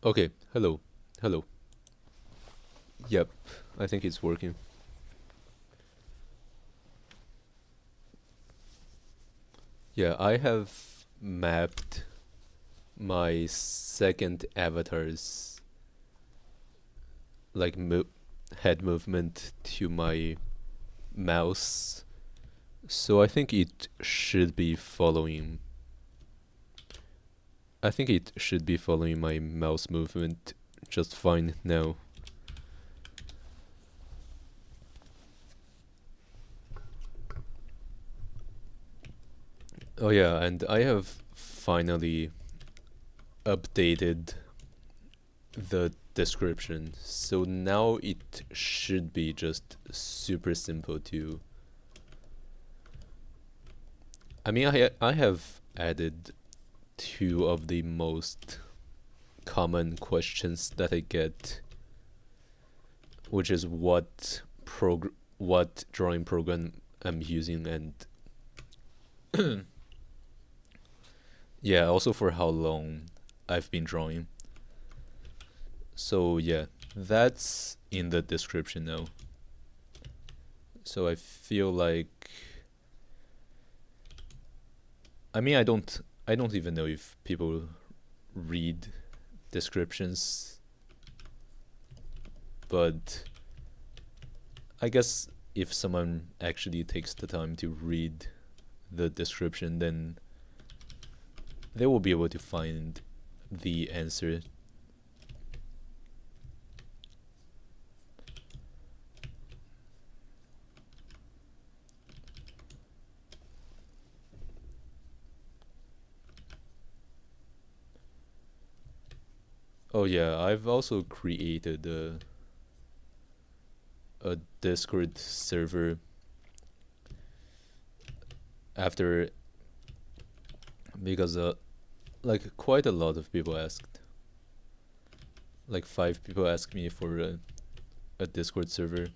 Okay, hello. Hello. Yep, I think it's working. Yeah, I have mapped my second avatar's like head movement to my mouse. So I think it should be following my mouse movement just fine now. Oh yeah, and I have finally updated the description. So now it should be just super simple to. I mean, I have added two of the most common questions that I get, which is what drawing program I'm using, and yeah, also for how long I've been drawing. So yeah, that's in the description now. So I feel like I don't even know if people read descriptions, but I guess if someone actually takes the time to read the description, then they will be able to find the answer. Oh yeah, I've also created a Discord server after because like quite a lot of people asked. Like 5 people asked me for a Discord server.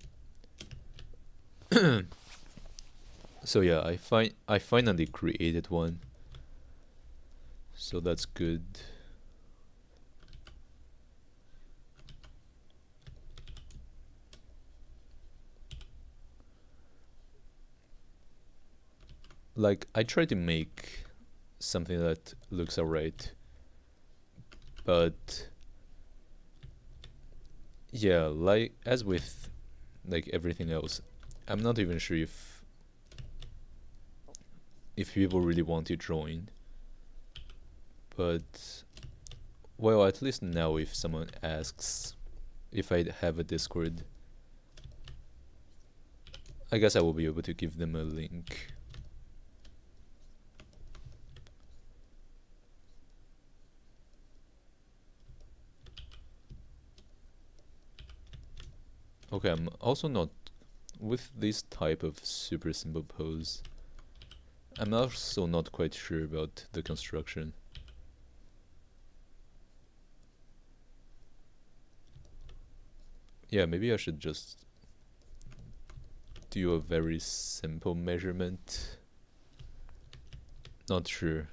So yeah, I finally created one. So that's good. Like I try to make something that looks alright, but yeah, like as with like everything else, I'm not even sure if people really want to join. But well, at least now if someone asks if I have a Discord, I guess I will be able to give them a link. Okay, I'm also not with this type of super simple pose. I'm also not quite sure about the construction. Yeah, maybe I should just do a very simple measurement. Not sure.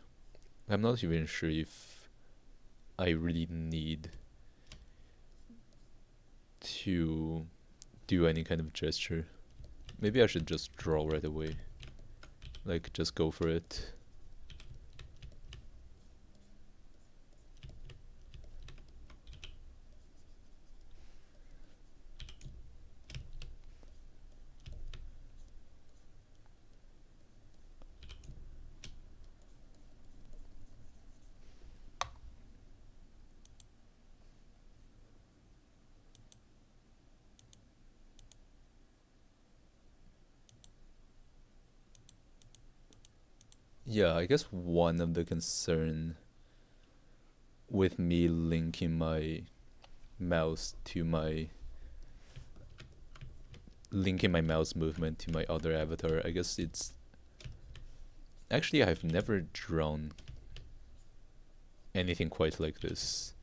I'm not even sure if I really need to do any kind of gesture. Maybe I should just draw right away. Like, just go for it. Yeah, I guess one of the concern with me linking my mouse to my linking my mouse movement to my other avatar, I guess it's actually I've never drawn anything quite like this.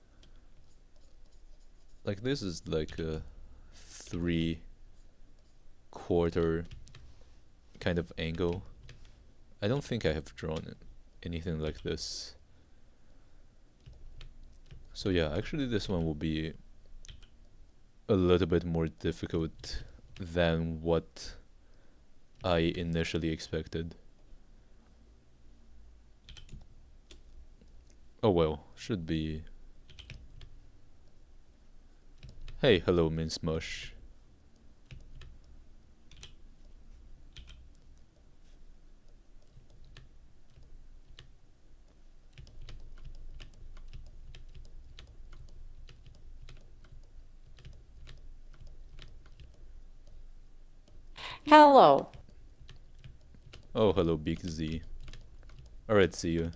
Like this is like a 3/4 kind of angle. I don't think I have drawn anything like this. So yeah, actually this one will be a little bit more difficult than what I initially expected. Oh well, should be. Hey, hello, Mince Mush. Hello. Oh, hello, Big Z. Alright, see you.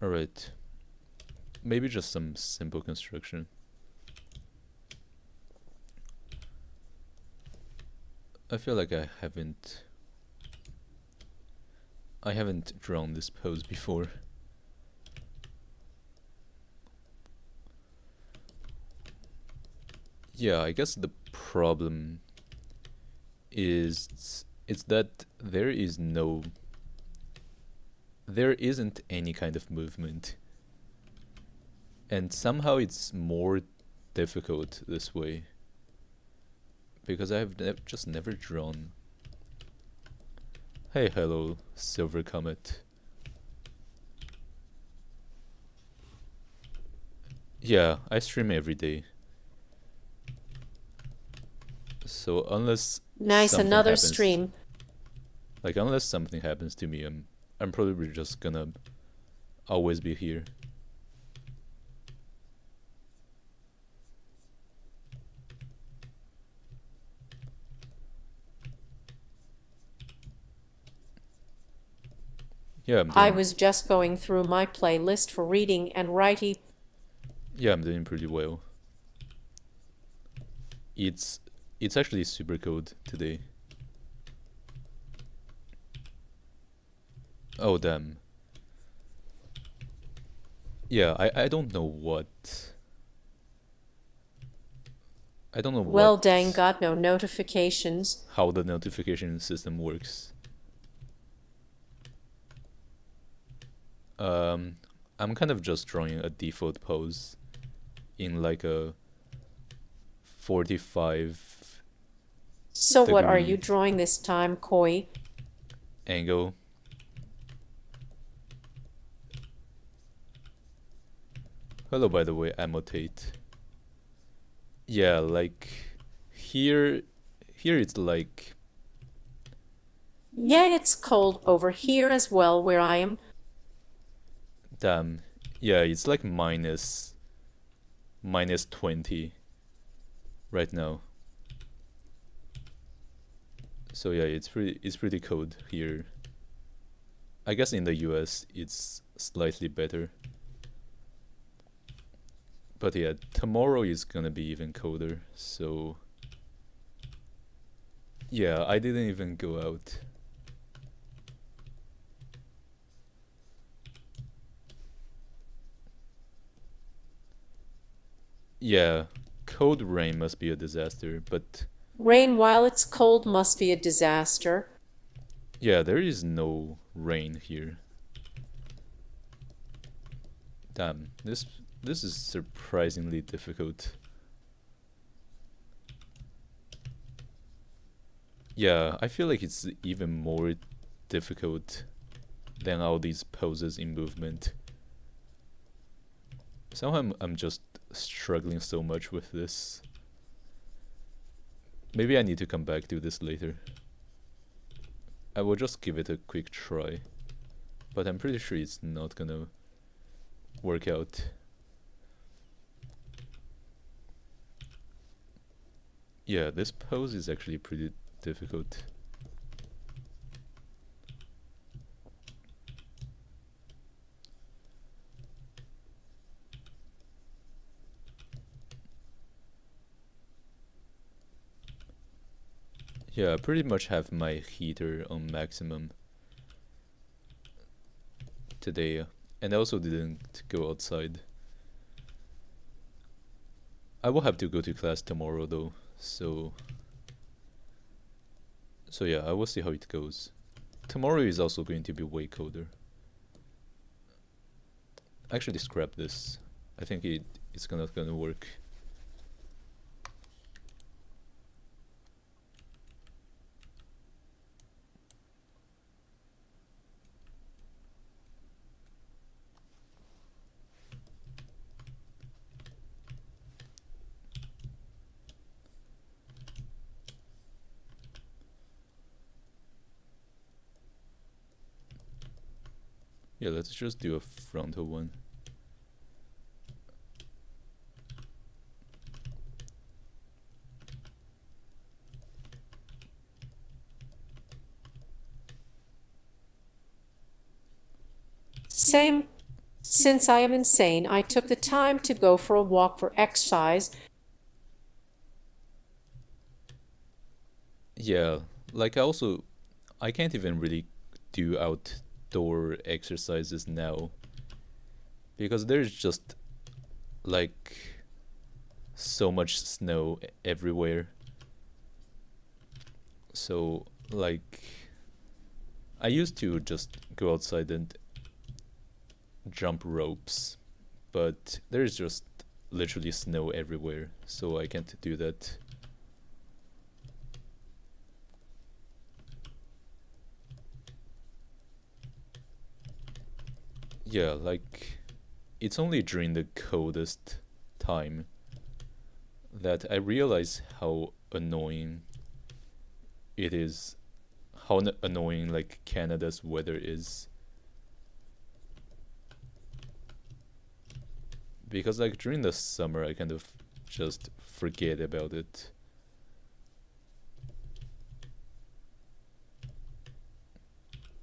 Alright. Maybe just some simple construction. I feel like I haven't drawn this pose before. Yeah, I guess the problem is it's that there isn't any kind of movement. And somehow it's more difficult this way. Because I've just never drawn. Hey, hello, Silver Comet. Yeah, I stream every day. So unless Nice, something another happens, stream. like unless something happens to me, I'm probably just gonna always be here. Yeah, I was just going through my playlist for reading and writing. Yeah, I'm doing pretty well. It's actually super cold today. Oh damn. Yeah, I don't know what. I don't know Well, what dang, got no notifications. how the notification system works. Um, I'm kind of just drawing a default pose in like a 45 So what are you degree drawing this time, Koi? angle. Hello, by the way, Amotate. Yeah, like here it's like Yeah, it's cold over here as well where I am. damn. Yeah, it's like minus 20 right now. So yeah, it's pretty cold here. I guess in the US it's slightly better. But yeah, tomorrow is gonna be even colder, so yeah, I didn't even go out. Yeah, cold rain must be a disaster, but Rain while it's cold must be a disaster. yeah, there is no rain here. Damn, this is surprisingly difficult. Yeah, I feel like it's even more difficult than all these poses in movement. Somehow I'm just struggling so much with this. Maybe I need to come back to this later. I will just give it a quick try. But I'm pretty sure it's not gonna work out. Yeah, this pose is actually pretty difficult. Yeah, I pretty much have my heater on maximum today, and I also didn't go outside. I will have to go to class tomorrow though, so So yeah, I will see how it goes. Tomorrow is also going to be way colder. Actually, scrap this. I think it's not gonna work. Yeah, let's just do a frontal one. Same. Since I am insane, I took the time to go for a walk for exercise. Yeah, like I can't even really do outdoor exercises now because there's just like so much snow everywhere. So like I used to just go outside and jump ropes, but there's just literally snow everywhere, so I can't do that. Yeah, like it's only during the coldest time that I realize how annoying it is, how annoying like Canada's weather is. Because like during the summer, I kind of just forget about it.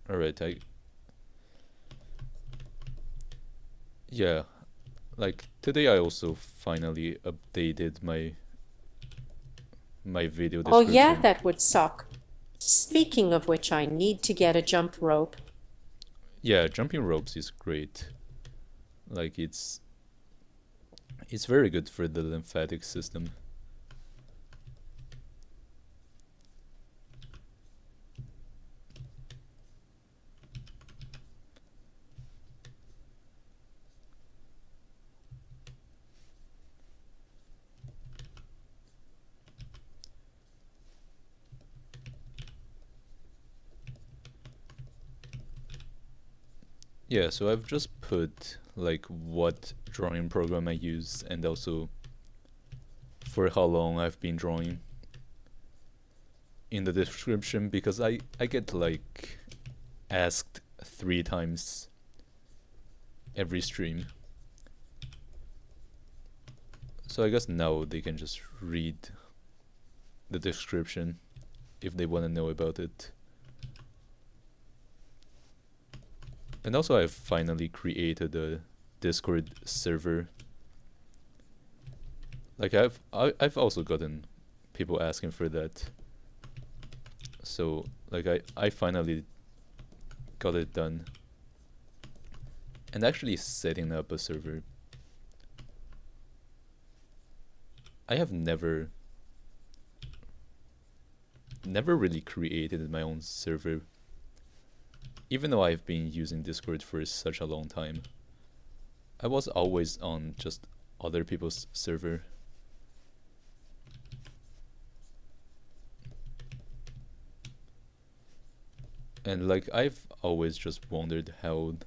All right, yeah, like today I also finally updated my video Oh, yeah, description. that would suck. Speaking of which, I need to get a jump rope. Yeah, jumping ropes is great. Like it's very good for the lymphatic system. Yeah, so I've just put like what drawing program I use and also for how long I've been drawing in the description because I get like asked 3 times every stream. So I guess now they can just read the description if they want to know about it. And also I've finally created a Discord server. Like I've also gotten people asking for that. So like I finally got it done. And actually setting up a server. I have never really created my own server. Even though I've been using Discord for such a long time. I was always on just other people's server. And like I've always just wondered how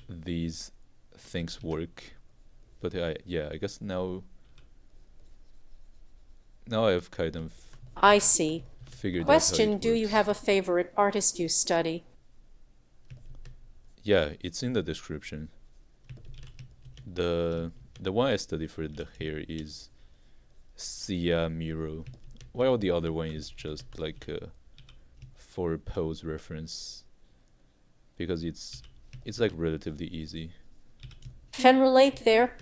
these things work. But yeah, I guess now I've kind of I see. figured out how it Question, do you works. have a favorite artist you study? Yeah, it's in the description. The one I study for the hair is Sia Miro, while the other one is just like for pose reference because it's like relatively easy. Can relate there.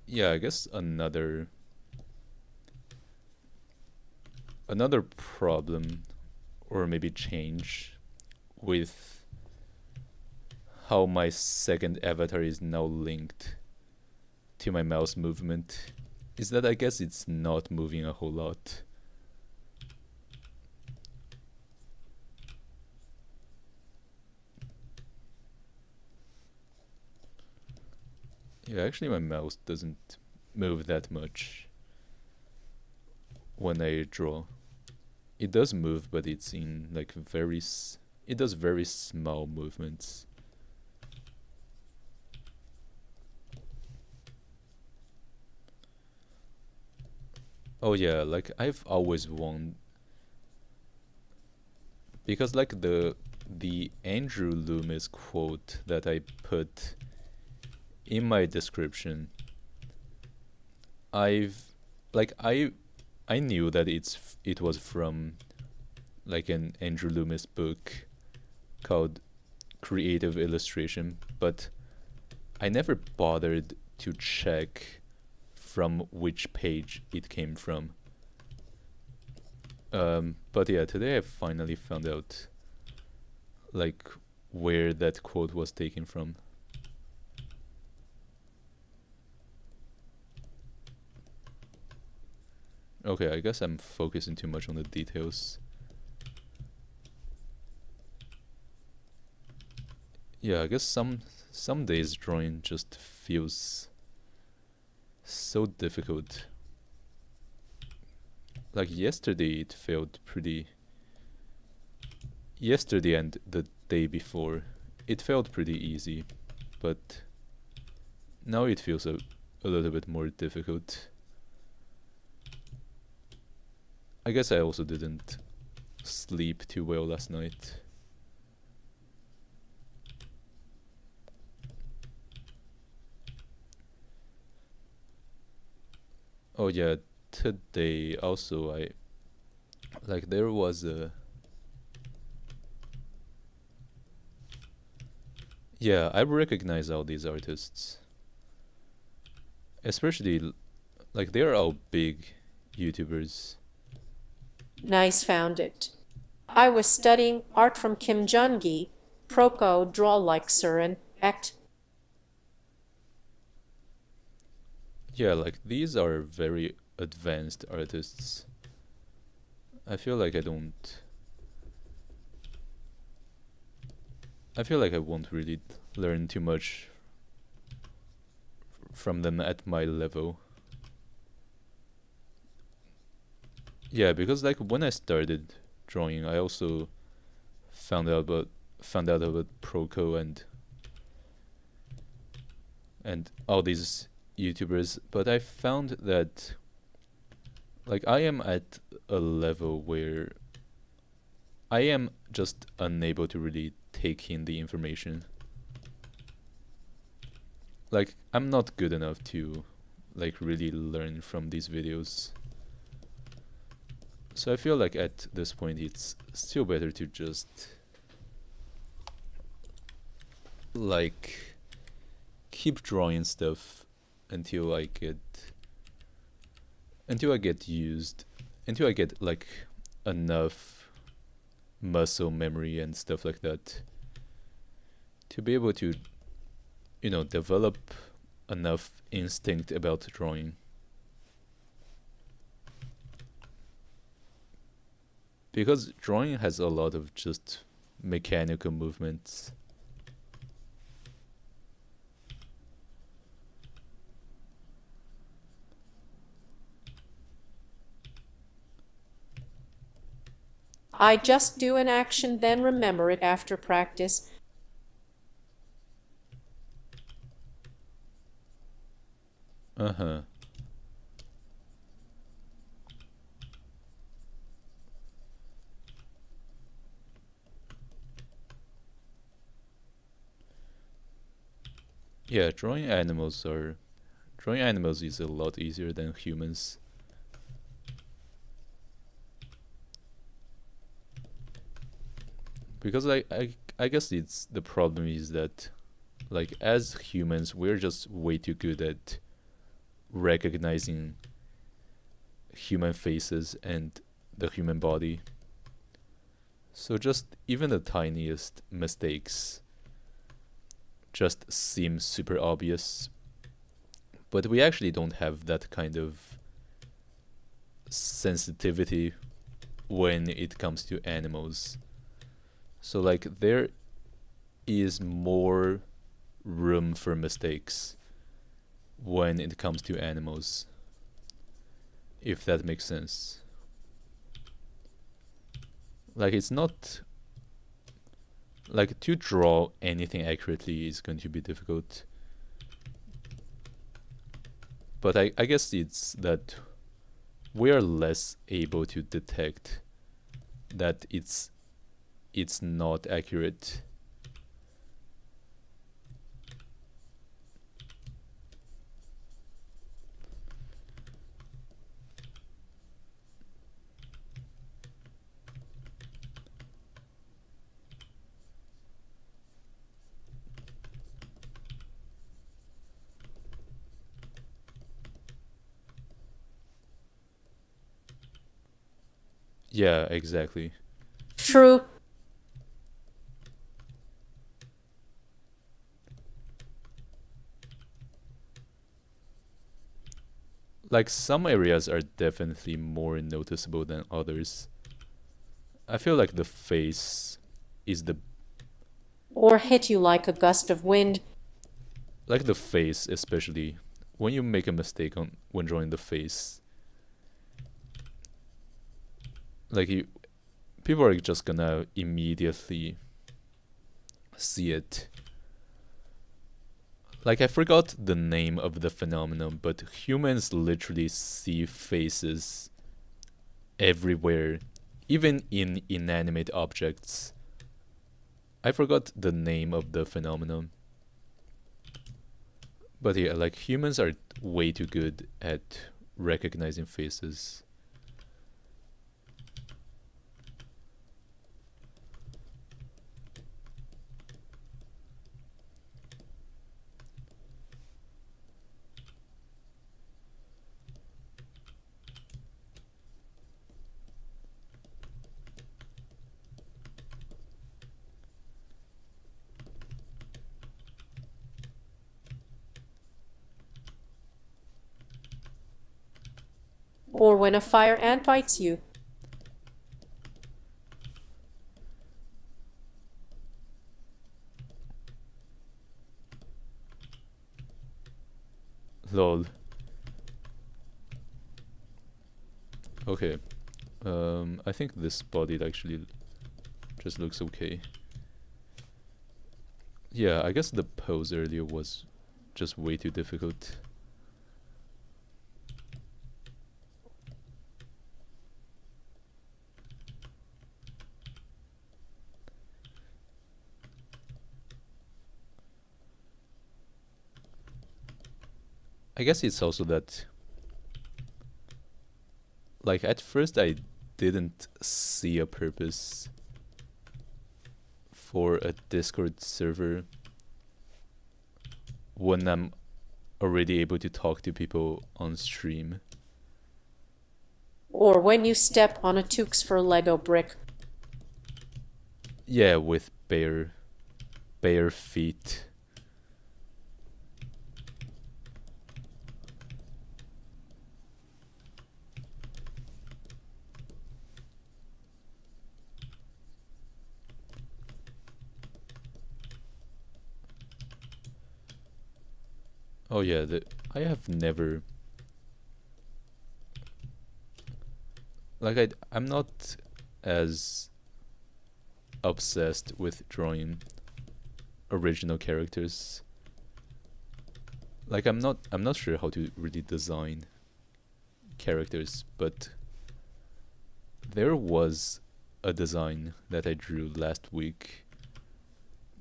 Yeah, I guess another another problem, or maybe change, with how my second avatar is now linked to my mouse movement is that I guess it's not moving a whole lot. Yeah, actually my mouse doesn't move that much when I draw. It does move, but it's in like it does very small movements. Oh yeah, like I've always wanted, because like the Andrew Loomis quote that I put in my description, I've like I knew that it was from like an Andrew Loomis book called Creative Illustration, but I never bothered to check from which page it came from. But yeah, today I finally found out like where that quote was taken from. Okay, I guess I'm focusing too much on the details. Yeah, I guess some days drawing just feels so difficult. Like yesterday it felt pretty yesterday and the day before it felt pretty easy, but now it feels a little bit more difficult. I guess I also didn't sleep too well last night. Oh yeah, today also I like there was a yeah, I recognize all these artists. Especially like they're all big YouTubers. Nice found it. I was studying art from Kim Jung-gi, Proko draw like sir and act. Yeah, like these are very advanced artists. I feel like I feel like I won't really learn too much from them at my level. Yeah, because like when I started drawing, I also found out about Proco and all these YouTubers, but I found that like I am at a level where I am just unable to really take in the information. Like I'm not good enough to like really learn from these videos. So I feel like at this point it's still better to just like keep drawing stuff until I get used until I get like enough muscle memory and stuff like that to be able to develop enough instinct about drawing. Because drawing has a lot of just mechanical movements. I just do an action, then remember it after practice. Uh-huh. Yeah, drawing animals is a lot easier than humans. Because I guess it's the problem is that like as humans we're just way too good at recognizing human faces and the human body. So just even the tiniest mistakes just seem super obvious. But we actually don't have that kind of sensitivity when it comes to animals. So like there is more room for mistakes when it comes to animals, if that makes sense. Like it's not like to draw anything accurately is going to be difficult. But I guess it's that we are less able to detect that it's not accurate. Yeah, exactly. True. Like some areas are definitely more noticeable than others. I feel like the face is the Or hit you like a gust of wind. like the face especially when you make a mistake on when drawing the face, like you people are just gonna immediately see it. Like I forgot the name of the phenomenon, but humans literally see faces everywhere, even in inanimate objects. I forgot the name of the phenomenon. But yeah, like humans are way too good at recognizing faces. Or when a fire ant bites you. Lol. Okay. I think this body actually just looks okay. Yeah, I guess the pose earlier was just way too difficult. I guess it's also that, like, at first I didn't see a purpose for a Discord server when I'm already able to talk to people on stream. Or when you step on a Tukes for Lego brick. Yeah, with bare feet. Oh yeah, I have never like I'm not as obsessed with drawing original characters. Like I'm not sure how to really design characters, but there was a design that I drew last week.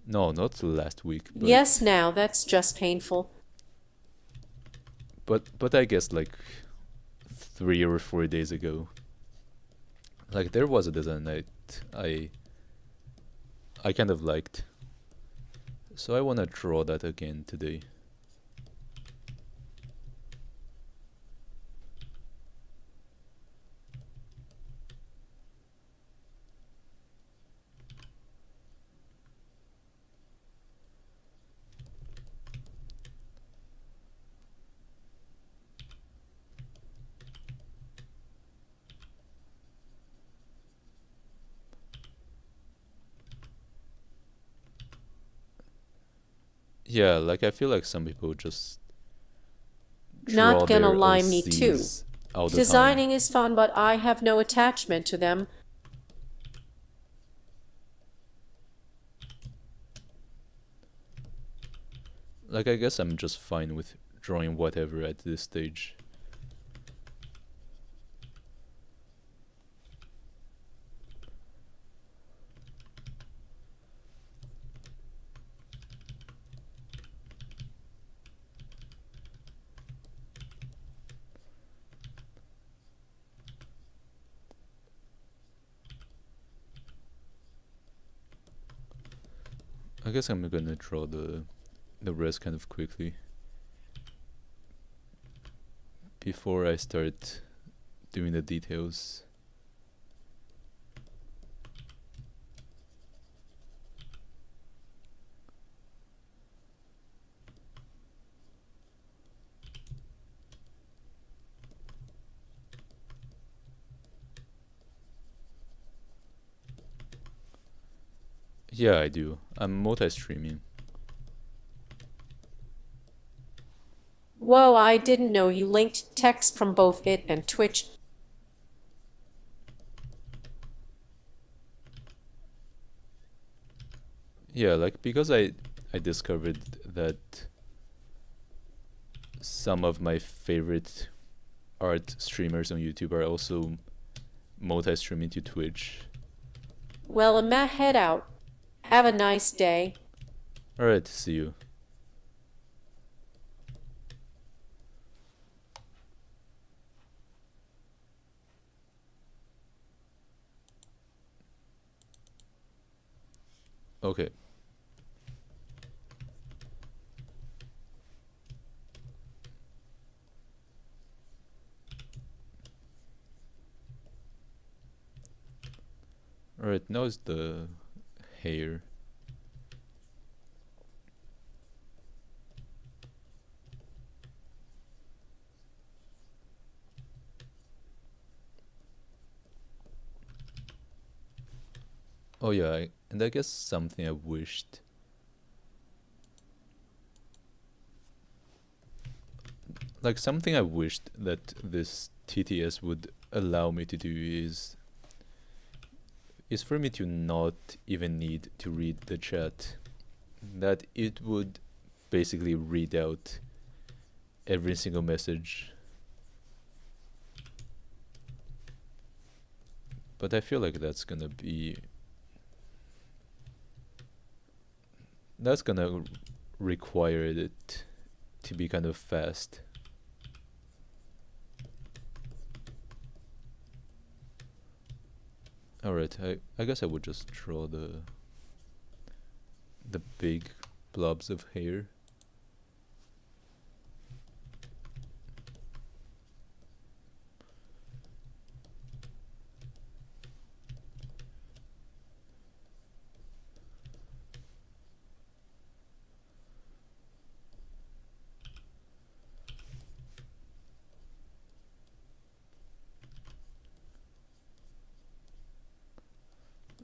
No, not last week, Yes, now that's just painful. but I guess like 3 or 4 days ago. Like there was a design that I I kind of liked. So I wanna draw that again today. Yeah, like I feel like some people just draw Not gonna their lie, me too. OCs all the time. Designing is fun, but I have no attachment to them. Like I guess I'm just fine with drawing whatever at this stage. I guess I'm gonna draw the rest kind of quickly before I start doing the details. Yeah, I do. I'm multi-streaming. Whoa, I didn't know you linked text from both it and Twitch. Yeah, like because I discovered that some of my favorite art streamers on YouTube are also multi-streaming to Twitch. Well, I'ma head out. Have a nice day. Alright, see you. Okay. Alright, now is the hair. Oh yeah, and I guess something I wished. Like something I wished that this TTS would allow me to do is for me to not even need to read the chat. That it would basically read out every single message. But I feel like that's gonna require it to be kind of fast. Alright, I guess I would just draw the big blobs of hair.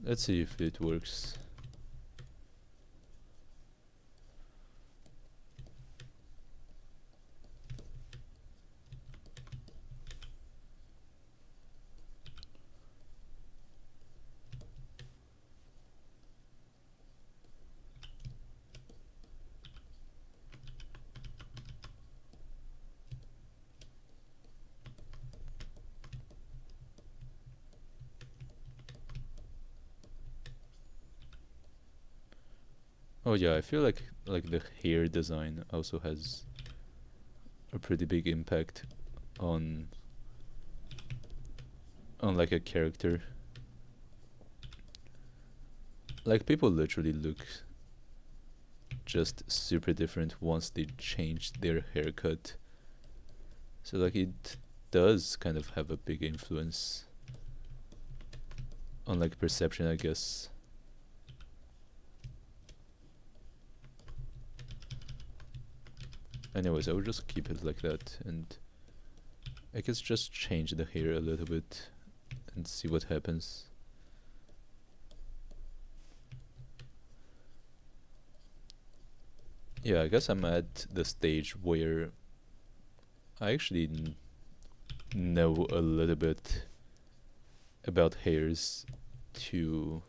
Let's see if it works. Oh yeah, I feel like the hair design also has a pretty big impact on like a character. Like people literally look just super different once they changed their haircut. So like it does kind of have a big influence on like perception, I guess. Anyways, I will just keep it like that, and I guess just change the hair a little bit and see what happens. Yeah, I guess I'm at the stage where I actually know a little bit about hairs to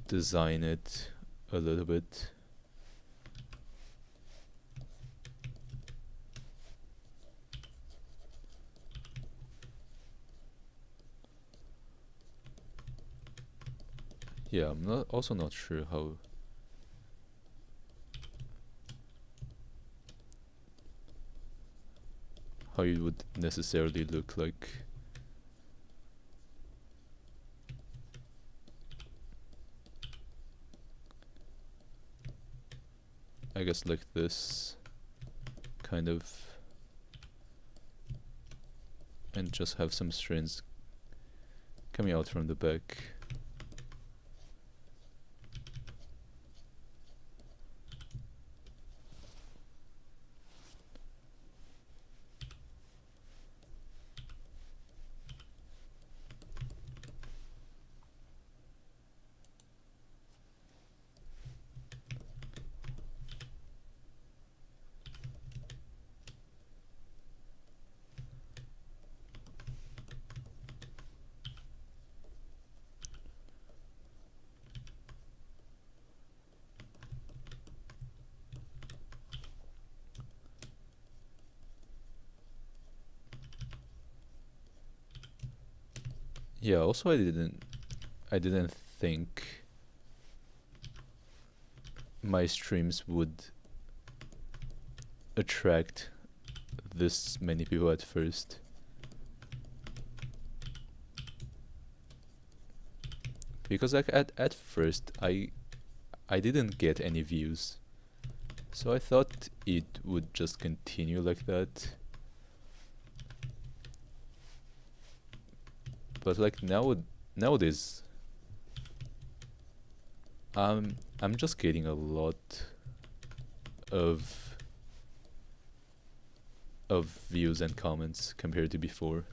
design it a little bit. Yeah, I'm also not sure how it would necessarily look like. I guess like this, kind of, and just have some strands coming out from the back. Yeah, also I didn't think my streams would attract this many people at first. Because like at first I didn't get any views. So I thought it would just continue like that. But like nowadays I'm just getting a lot of views and comments compared to before.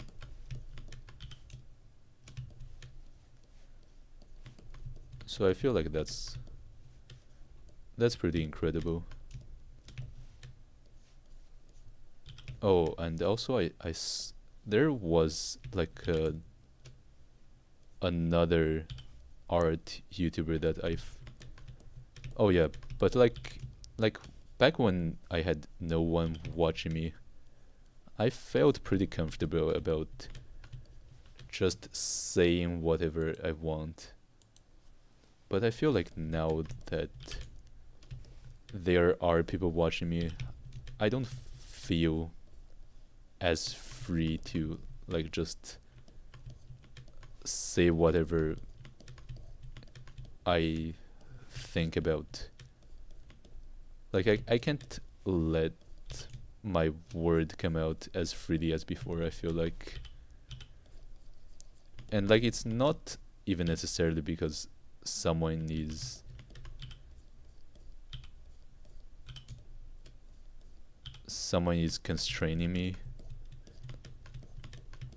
So I feel like that's pretty incredible. Oh, and also there was like another art YouTuber that oh yeah, but like back when I had no one watching me, I felt pretty comfortable about just saying whatever I want. But I feel like now that there are people watching me, I don't feel as free to like just say whatever I think about. Like I can't let my word come out as freely as before, I feel like. And like it's not even necessarily because someone is constraining me.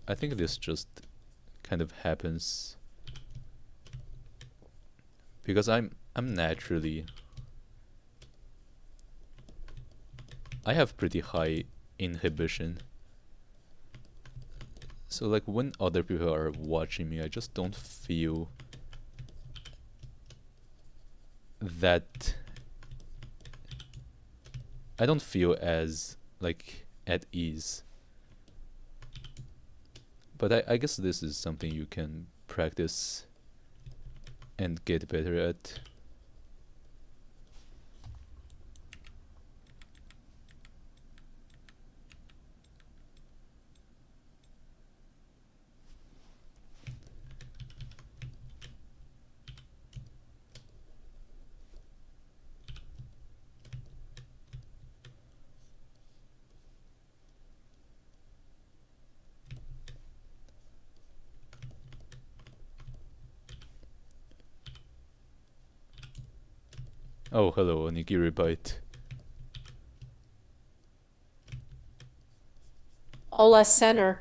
I think this just kind of happens because I'm naturally, I have pretty high inhibition. So like when other people are watching me, I just don't feel that, I don't feel as like at ease. But I guess this is something you can practice and get better at. Oh, hello, Onigiri Bite. Ola Center.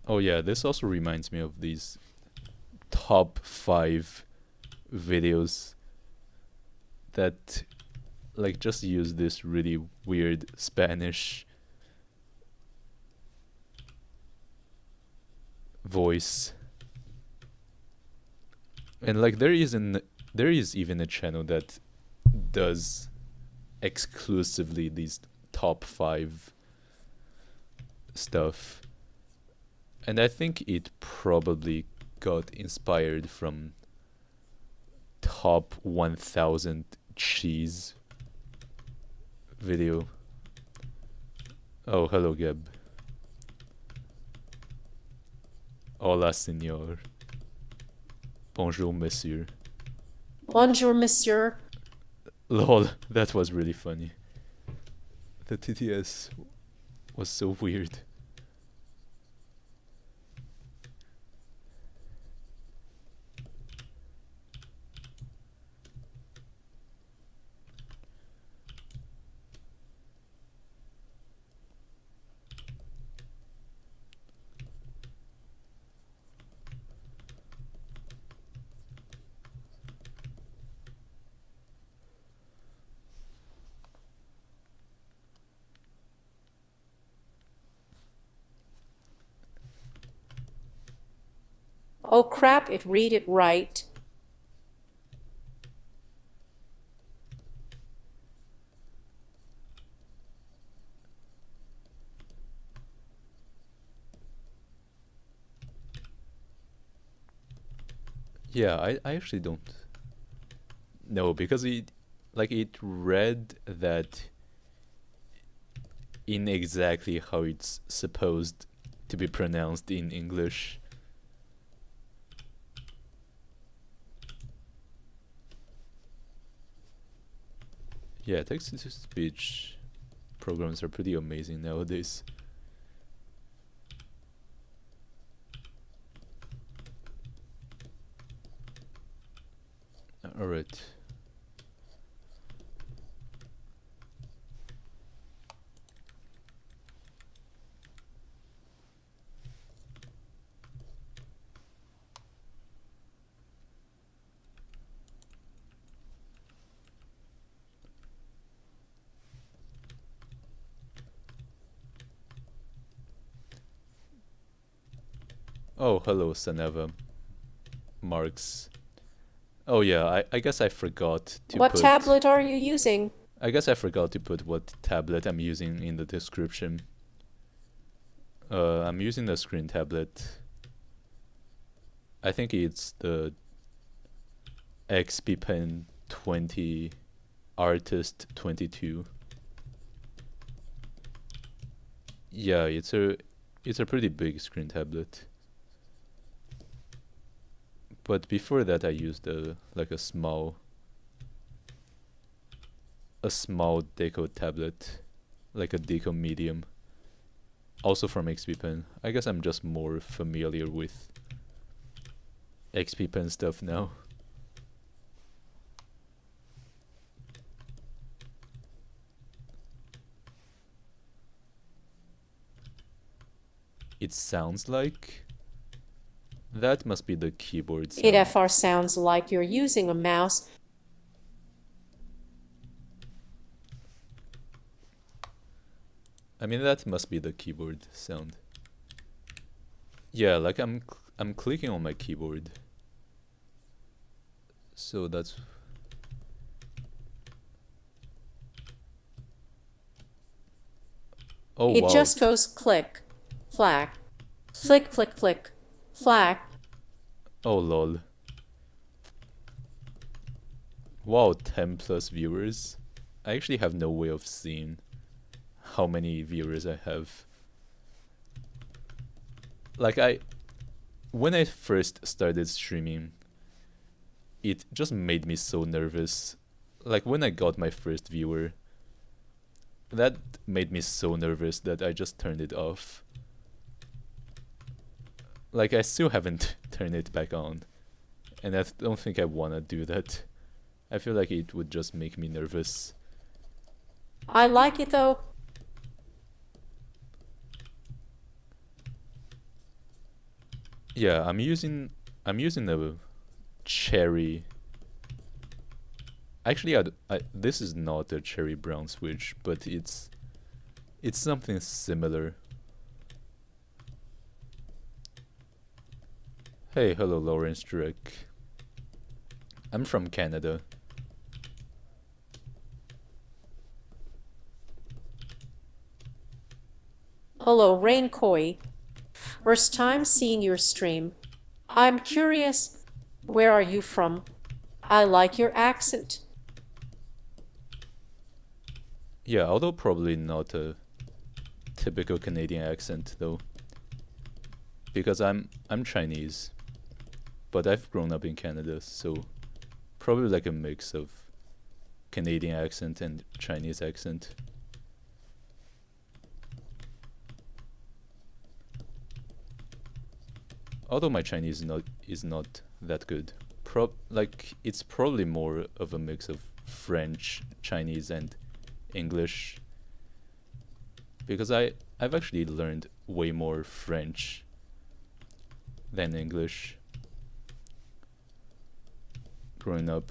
Oh yeah, this also reminds me of these top 5 videos that like just use this really weird Spanish voice. And like there is even a channel that does exclusively these top 5 stuff. And I think it probably got inspired from top 1000 cheese video. Oh, hello, Gab. Hola, senor. Bonjour, monsieur. Bonjour, monsieur. Lol, that was really funny. The TTS was so weird. Oh crap, it read it right. Yeah, I actually don't know because it read that in exactly how it's supposed to be pronounced in English. Yeah, text to speech programs are pretty amazing nowadays. Alright. Oh, hello, Saneva. Marks. Oh yeah, I guess I forgot to What put... tablet are you using? I guess I forgot to put what tablet I'm using in the description. I'm using the screen tablet. I think it's the XP Pen 20 Artist 22. Yeah, it's a pretty big screen tablet. But before that I used a small deco tablet, like a deco medium, also from XP Pen. I guess I'm just more familiar with XP Pen stuff now. It sounds like that must be the keyboard sound. It sounds like you're using a mouse. I mean, that must be the keyboard sound. Yeah, like I'm clicking on my keyboard. So that's... Oh, It wow. just goes click, flack, flick, flick, flick, flack. Oh, lol. Wow, 10 plus viewers. I actually have no way of seeing how many viewers I have. Like when I first started streaming, it just made me so nervous. Like when I got my first viewer, that made me so nervous that I just turned it off. Like I still haven't turned it back on, and I don't think I wanna do that. I feel like it would just make me nervous. I like it though. Yeah, I'm using a cherry. Actually, this is not a cherry brown switch, but it's something similar. Hey, hello, Lawrence Drake. I'm from Canada. Hello, Rain Koi. First time seeing your stream. I'm curious, where are you from? I like your accent. Yeah, although probably not a typical Canadian accent though, because I'm Chinese, but I've grown up in Canada, so probably like a mix of Canadian accent and Chinese accent. Although my Chinese is not that good. It's probably more of a mix of French, Chinese, and English, because I've actually learned way more French than English growing up.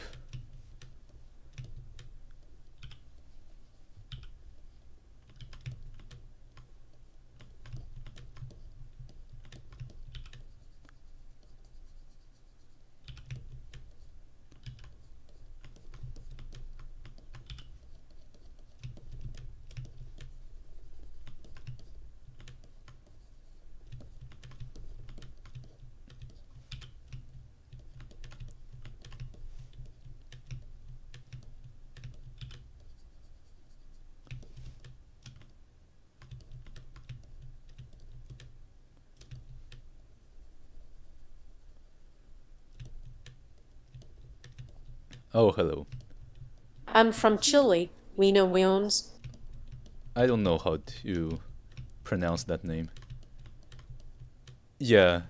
Oh, hello. I'm from Chile, Wiener Wilms. I don't know how to pronounce that name. Yeah,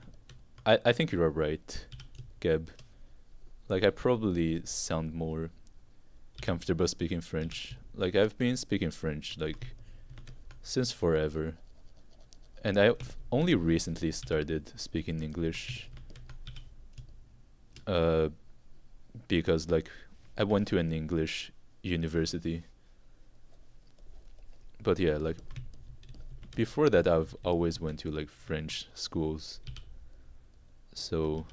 I think you are right, Geb. Like, I probably sound more comfortable speaking French. Like, I've been speaking French, like, since forever. And I've only recently started speaking English. Uh, because, like, I went to an English university. But yeah, like, before that, I've always went to, like, French schools. So,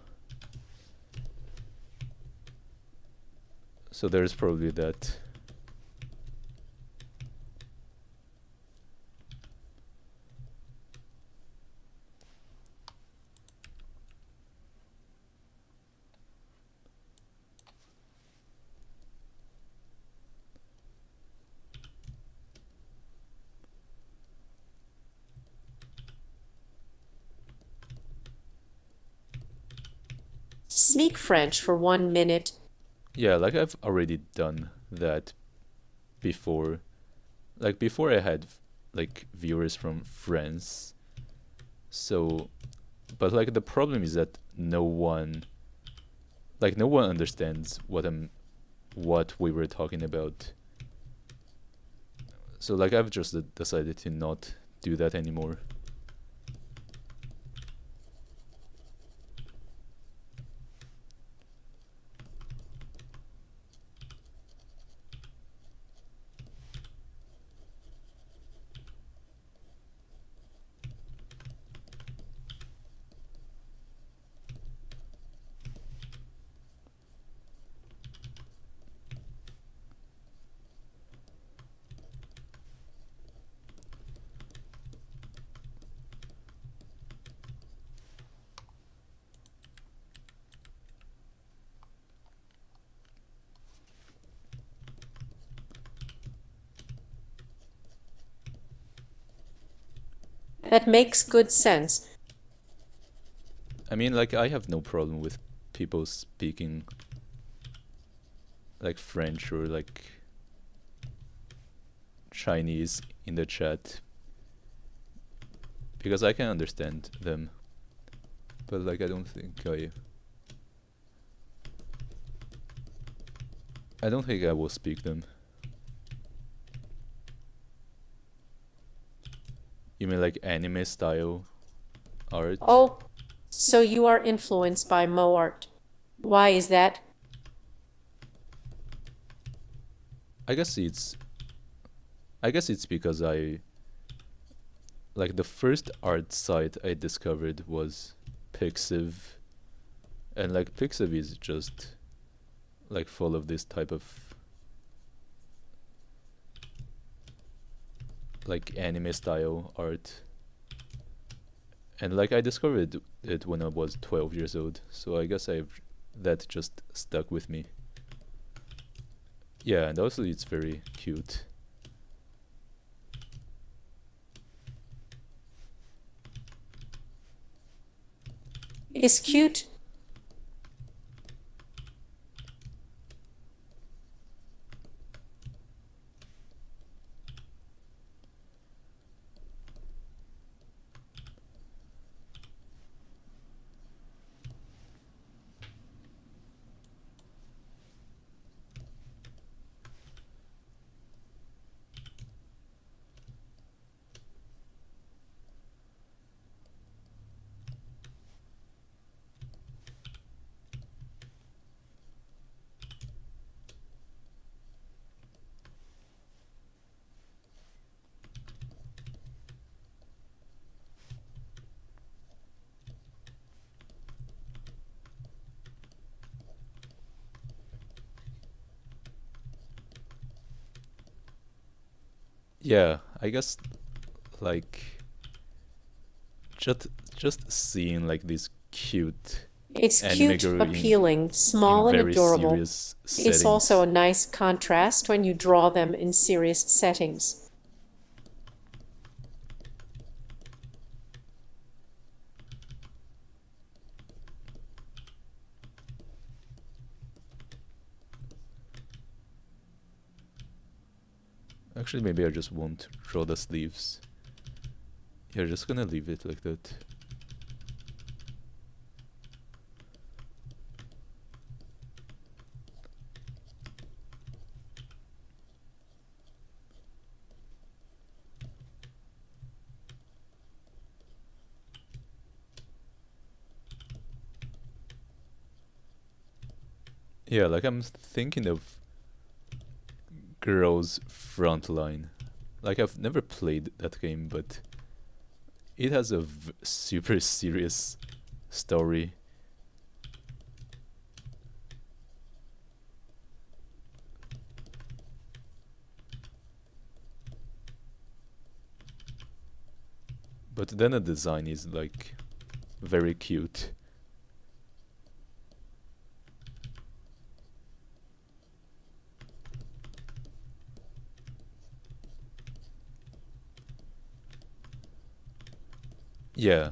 so there's probably that. Speak French for 1 minute. Yeah, like, I've already done that before. Like, before I had, like, viewers from France. So, but, like, the problem is that no one understands what we were talking about. So, like, I've just decided to not do that anymore. That makes good sense. I mean, like, I have no problem with people speaking, like, French or, like, Chinese in the chat, because I can understand them. But, like, I don't think I will speak them. You mean, like, anime style art? Oh, so you are influenced by Mo art. Why is that? I guess it's I guess it's because I like the first art site I discovered was Pixiv, and like Pixiv is just like full of this type of like anime style art. And like I discovered it when I was 12 years old, so I guess I've that just stuck with me. Yeah, and also it's very cute. Is cute. Yeah, I guess like just just seeing like this cute It's anime cute, girl appealing, in small, and very adorable. serious It's also settings. a nice contrast when you draw them in serious settings. Actually, maybe I just won't draw the sleeves. Yeah, just gonna leave it like that. Yeah, like I'm thinking of Girls Frontline. Like I've never played that game, but it has a super serious story. But then the design is like very cute. Yeah,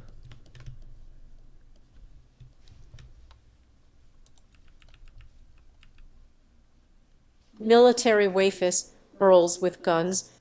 Military wafis, girls with guns.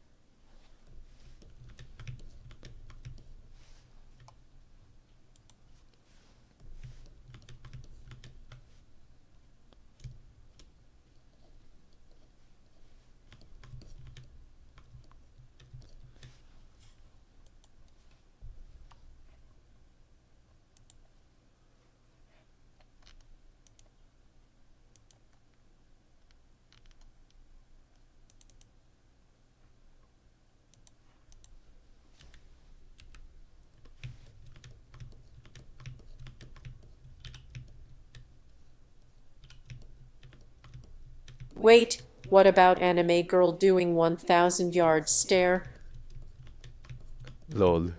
Wait, what about anime girl doing 1,000 yard stare? lol.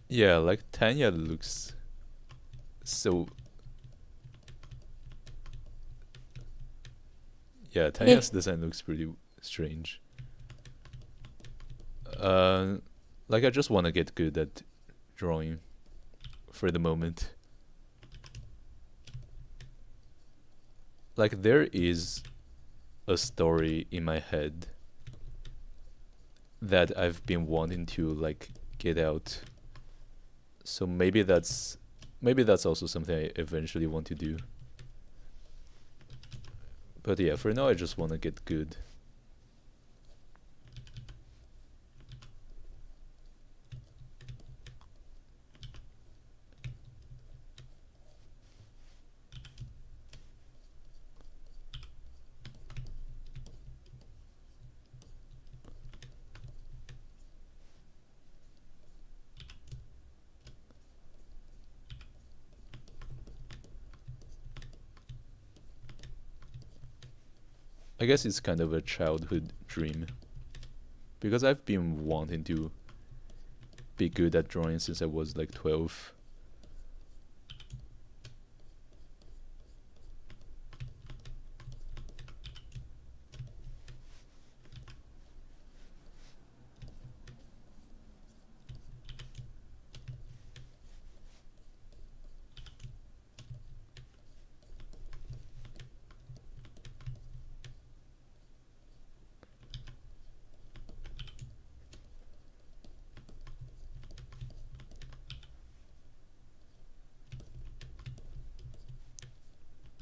Yeah, like Tanya looks so. Yeah, Tanya's Heh, design looks pretty strange. Uh, like I just want to get good at drawing for the moment. Like there is a story in my head that I've been wanting to like get out. So maybe that's also something I eventually want to do. But yeah, for now I just want to get good. I guess it's kind of a childhood dream because I've been wanting to be good at drawing since I was like 12.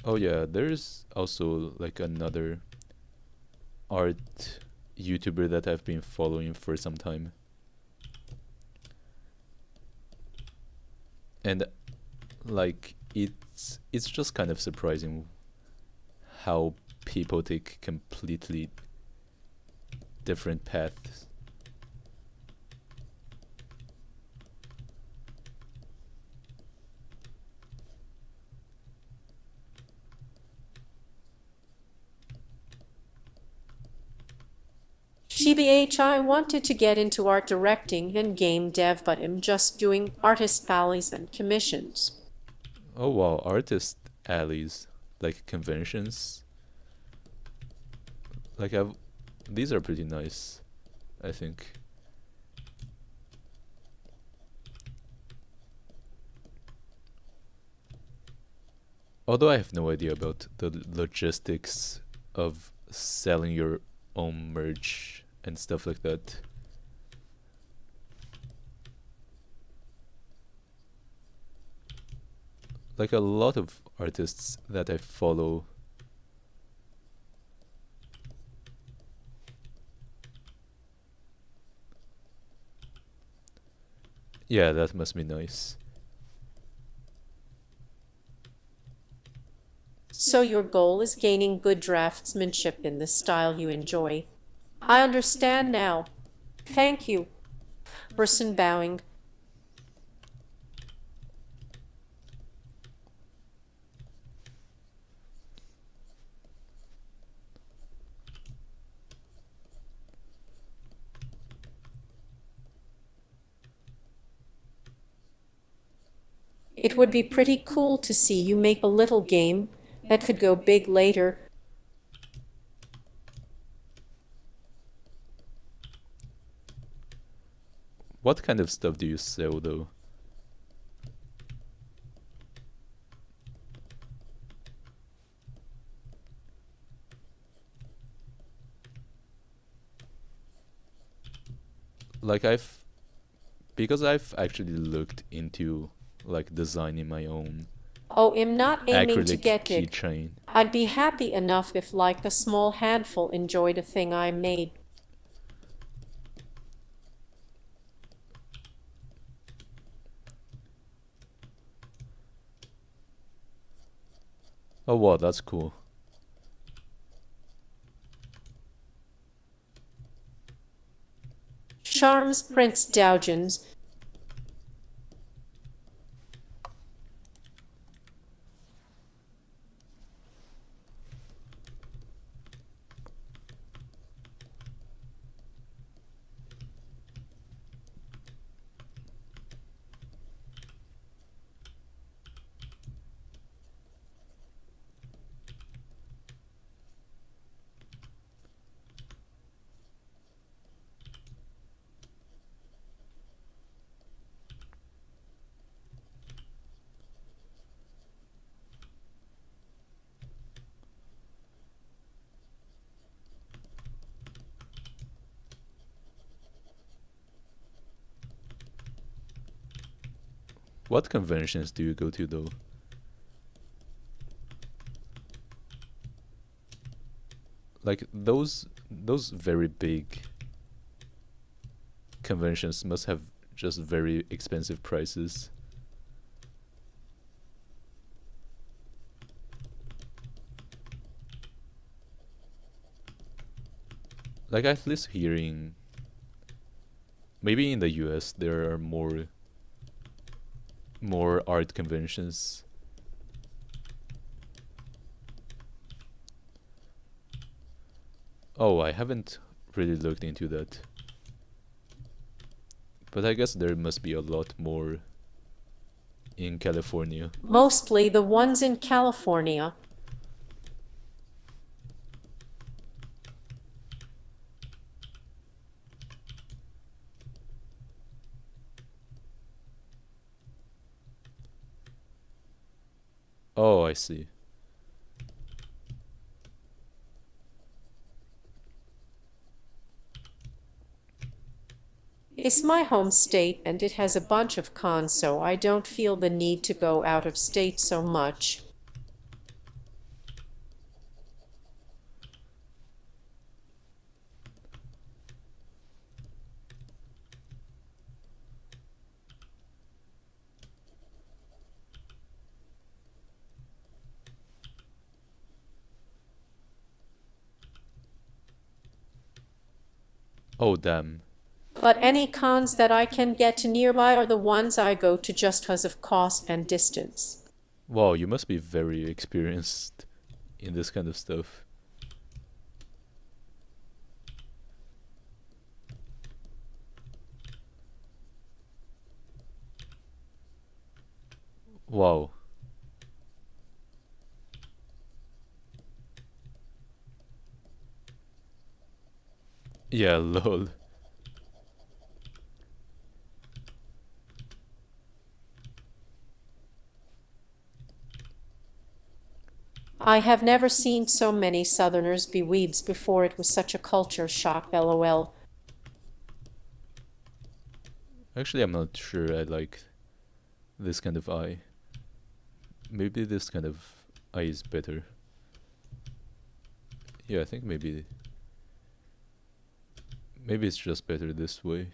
Oh yeah, there's also like another art YouTuber that I've been following for some time. And like it's just kind of surprising how people take completely different paths. GBH, I wanted to get into art directing and game dev, but I'm just doing artist alleys and commissions. Oh wow, artist alleys, like conventions. Like I've these are pretty nice, I think. Although I have no idea about the logistics of selling your own merch and stuff like that. Like a lot of artists that I follow, yeah, that must be nice. So your goal is gaining good draftsmanship in the style you enjoy. I understand now. Thank you. Person bowing. It would be pretty cool to see you make a little game that could go big later. What kind of stuff do you sell though? Like because I've actually looked into like designing my own Oh, I'm not aiming to acrylic get big. keychain. I'd be happy enough if like a small handful enjoyed a thing I made. Oh wow, that's cool. Charms Prince Dougens. What conventions do you go to though? Like those very big conventions must have just very expensive prices. Like at least hearing maybe in the US there are more art conventions. Oh, I haven't really looked into that. But I guess there must be a lot more in California. Mostly the ones in California. Oh, I see. It's my home state and it has a bunch of cons, so I don't feel the need to go out of state so much. Oh, damn. But any cons that I can get to nearby are the ones I go to just because of cost and distance. Wow, you must be very experienced in this kind of stuff. Wow. Yeah, lol. I have never seen so many Southerners be weebs before. It was such a culture shock, lol. Actually, I'm not sure I like this kind of eye. Maybe this kind of eye is better. Yeah, I think maybe it's just better this way.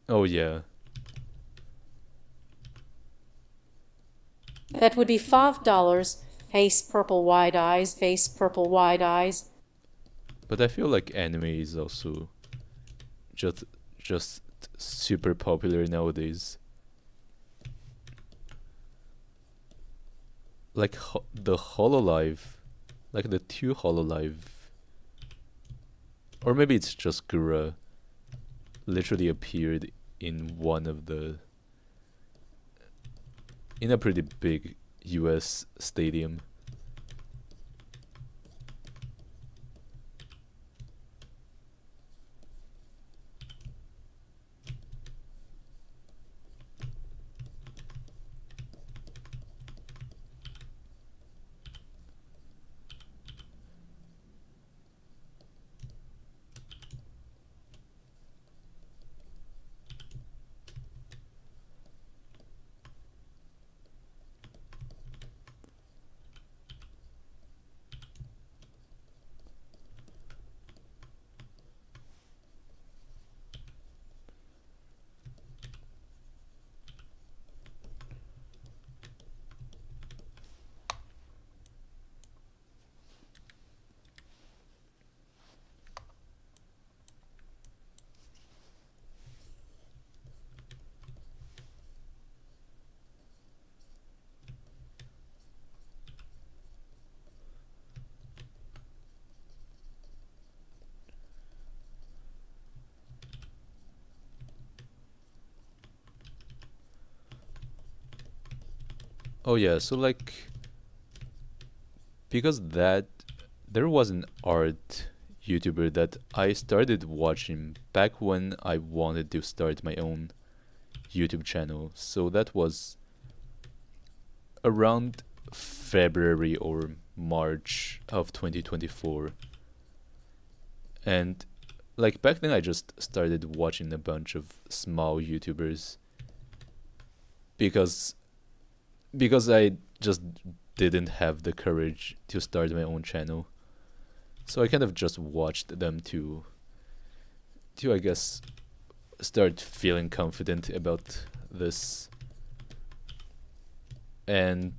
Oh yeah. That would be $5. Face purple wide eyes, face purple wide eyes. But I feel like anime is also just just super popular nowadays. Like the Hololive, like the two Hololive, or maybe it's just Gura, literally appeared in one of the in a pretty big US stadium. Oh yeah, so like because that there was an art YouTuber that I started watching back when I wanted to start my own YouTube channel. So that was around February or March of 2024. And like back then I just started watching a bunch of small YouTubers because I just didn't have the courage to start my own channel. So I kind of just watched them to I guess start feeling confident about this. And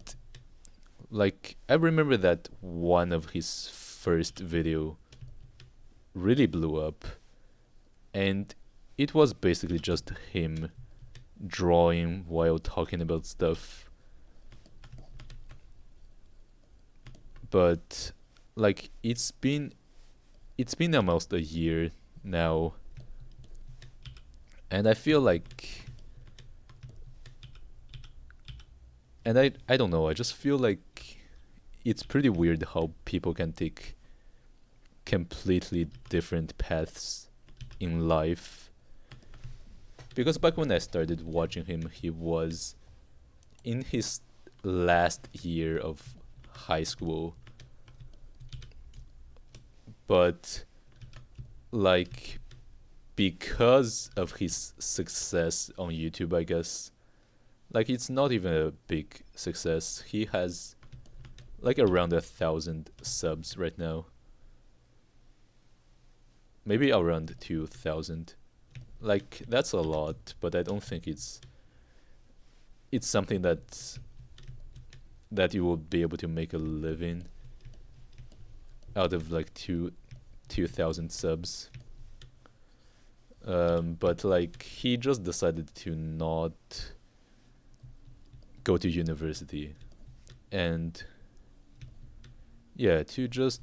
like I remember that one of his first video really blew up, and it was basically just him drawing while talking about stuff. But like it's been almost a year now, and I feel like, and I don't know, I just feel like it's pretty weird how people can take completely different paths in life. Because back when I started watching him, he was in his last year of high school. But like because of his success on YouTube, I guess, like it's not even a big success. He has like around 1,000 subs right now. Maybe around 2,000. Like that's a lot, but I don't think it's something that you will be able to make a living out of like 2,000 subs. But like he just decided to not go to university, and yeah, to just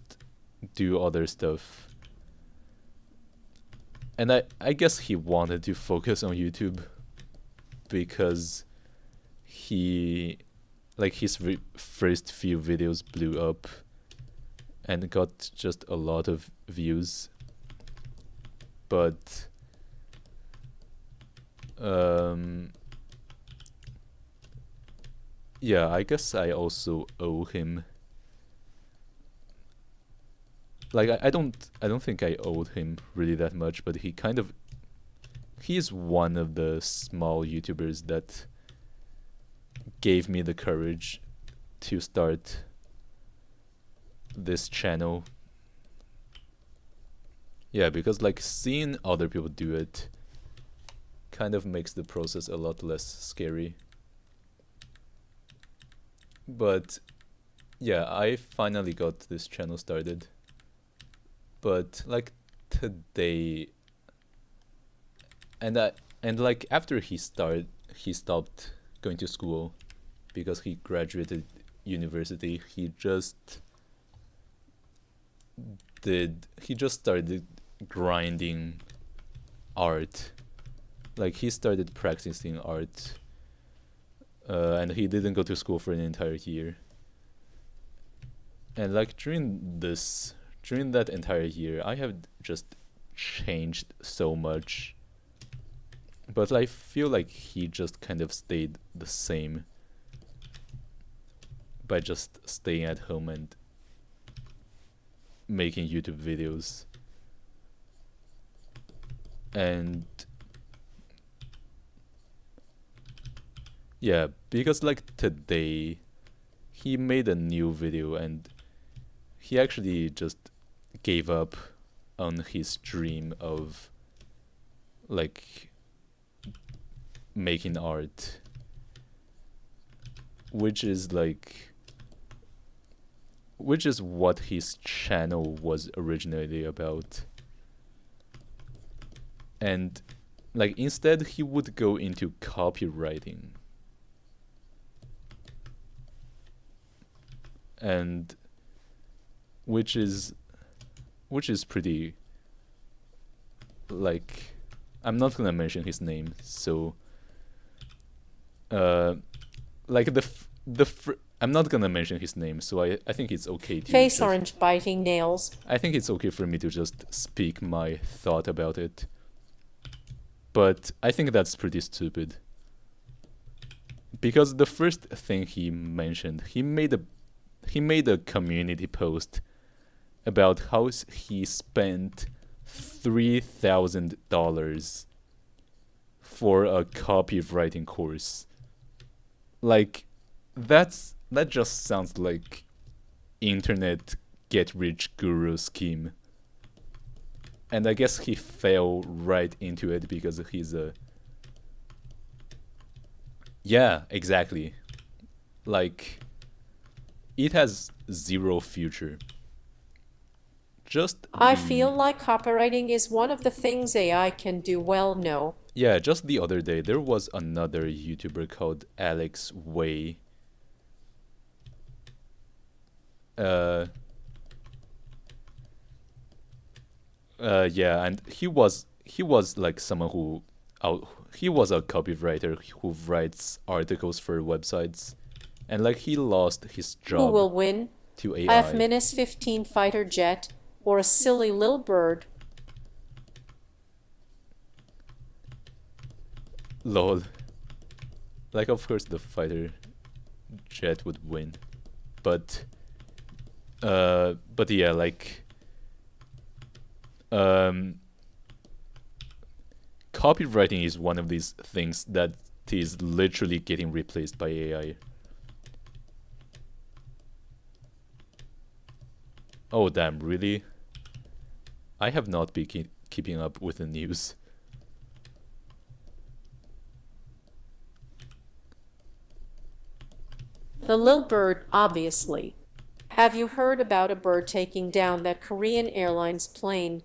do other stuff. And I guess he wanted to focus on YouTube because he like his first few videos blew up and got just a lot of views. But yeah, I guess I also owe him, like I don't think I owed him really that much, but he's one of the small YouTubers that gave me the courage to start this channel. Yeah, because like seeing other people do it kind of makes the process a lot less scary. But yeah, I finally got this channel started. But like today, and like after he stopped going to school because he graduated university. He just started grinding art. Like he started practicing art, and he didn't go to school for an entire year. And like during that entire year, I have just changed so much. But I feel like he just kind of stayed the same by just staying at home and making YouTube videos. And yeah, because like today he made a new video and he actually just gave up on his dream of like making art, which is what his channel was originally about. And like instead he would go into copywriting, and which is pretty, like, I'm not gonna mention his name, so like I'm not gonna mention his name, so I think it's okay to Face just, orange biting nails. I think it's okay for me to just speak my thought about it. But I think that's pretty stupid. Because the first thing he mentioned, he made a community post about how he spent $3,000 for a copywriting course. Like that just sounds like internet get rich guru scheme. And I guess he fell right into it because he's a... Yeah, exactly. Like, it has zero future. Just I the... feel like copywriting is one of the things AI can do well, no? Yeah, just the other day, there was another YouTuber called Alex Way. Uh, yeah, and he was like someone who, he was a copywriter who writes articles for websites, and like he lost his Who job will win? to AI. F-15 fighter jet or a silly little bird? Lol. Like of course the fighter jet would win, but yeah, like um copywriting is one of these things that is literally getting replaced by AI. Oh damn, really? I have not been keeping up with the news. The little bird, obviously. Have you heard about a bird taking down that Korean Airlines plane?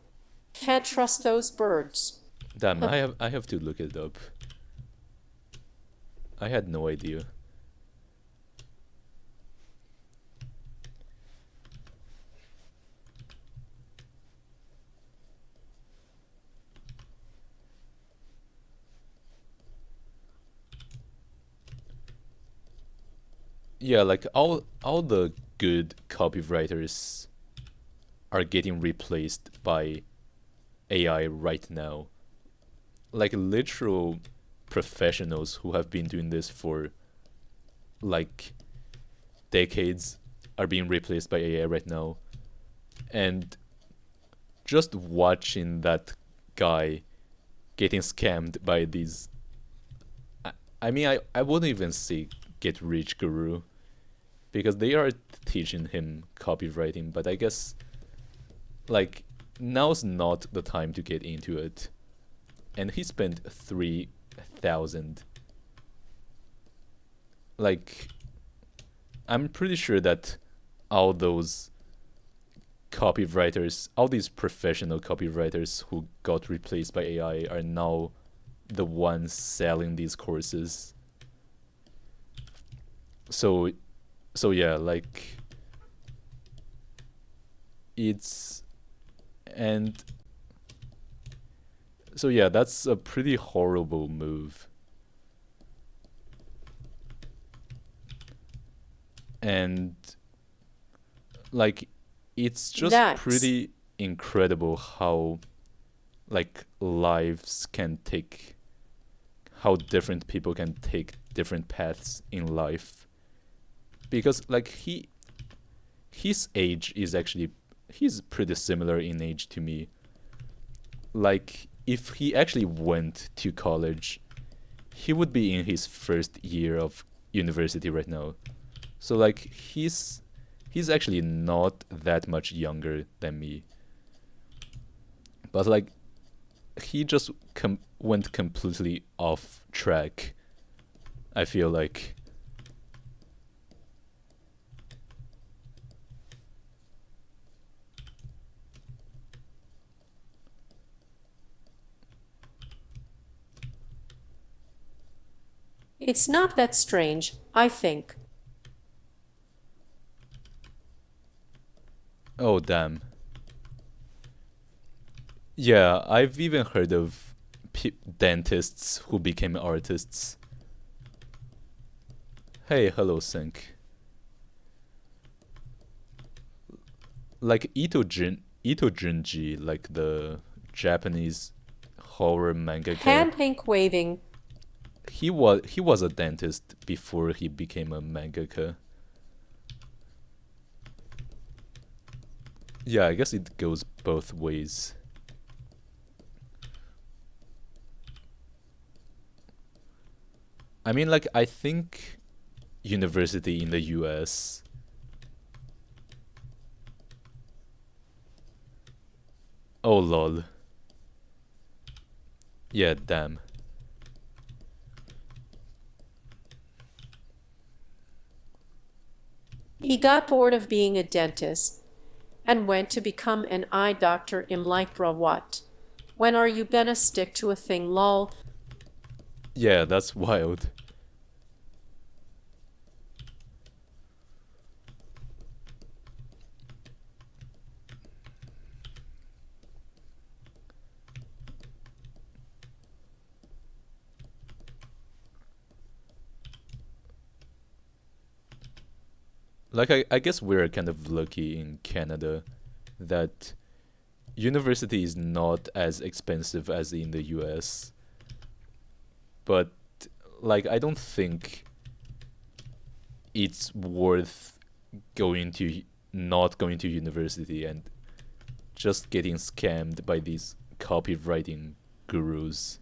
Can't trust those birds. Damn, I have to look it up. I had no idea. Yeah, like all the good copywriters are getting replaced by AI right now. Like literal professionals who have been doing this for like decades are being replaced by AI right now. And just watching that guy getting scammed by these, I, I mean I wouldn't even say get rich guru because they are teaching him copywriting, but I guess like now's not the time to get into it. And he spent 3,000. Like I'm pretty sure that all those copywriters, all these professional copywriters who got replaced by AI are now the ones selling these courses. So yeah, like it's and so yeah, that's a pretty horrible move. And like it's just That's pretty incredible how like lives can take, how different people can take different paths in life, because like his age is actually, he's pretty similar in age to me. Like if he actually went to college, he would be in his first year of university right now. So like he's actually not that much younger than me. But like he just went completely off track, I feel like. it's not that strange, I think. Oh damn. Yeah, I've even heard of dentists who became artists. Hey, hello, Sync. Like Ito Junji, like the Japanese horror mangaka. Hand pink waving. He was a dentist before he became a mangaka. Yeah, I guess it goes both ways. I mean, like I think university in the US Oh lol. Yeah, damn. He got bored of being a dentist and went to become an eye doctor im like bra what? When are you gonna stick to a thing lol? Yeah, that's wild. Like, I guess we're kind of lucky in Canada that university is not as expensive as in the US. But, like, I don't think it's worth going to not going to university and just getting scammed by these copywriting gurus.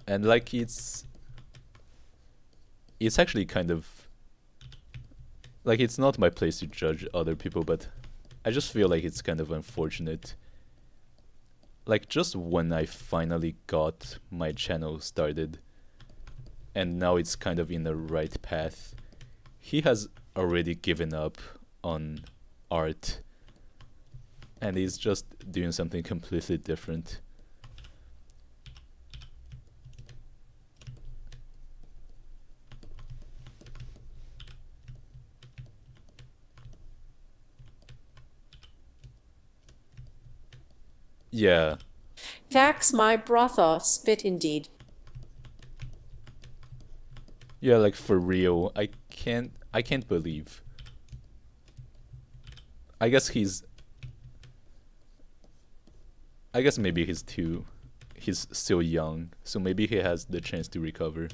And like it's actually kind of like it's not my place to judge other people, but I just feel like it's kind of unfortunate. Like just when I finally got my channel started and now it's kind of in the right path, he has already given up on art and he's just doing something completely different. Yeah. Tax my brother spit indeed. Yeah, like for real. I can't believe. I guess he's I guess maybe he's still young, so maybe he has the chance to recover.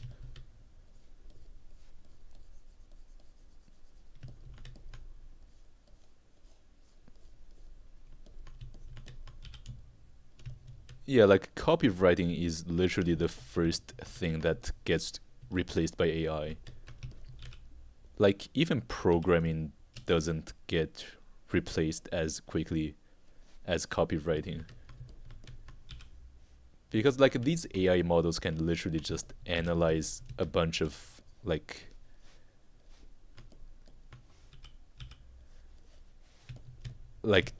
Yeah, like copywriting is literally the first thing that gets replaced by AI. Like even programming doesn't get replaced as quickly as copywriting. Because like these AI models can literally just analyze a bunch of like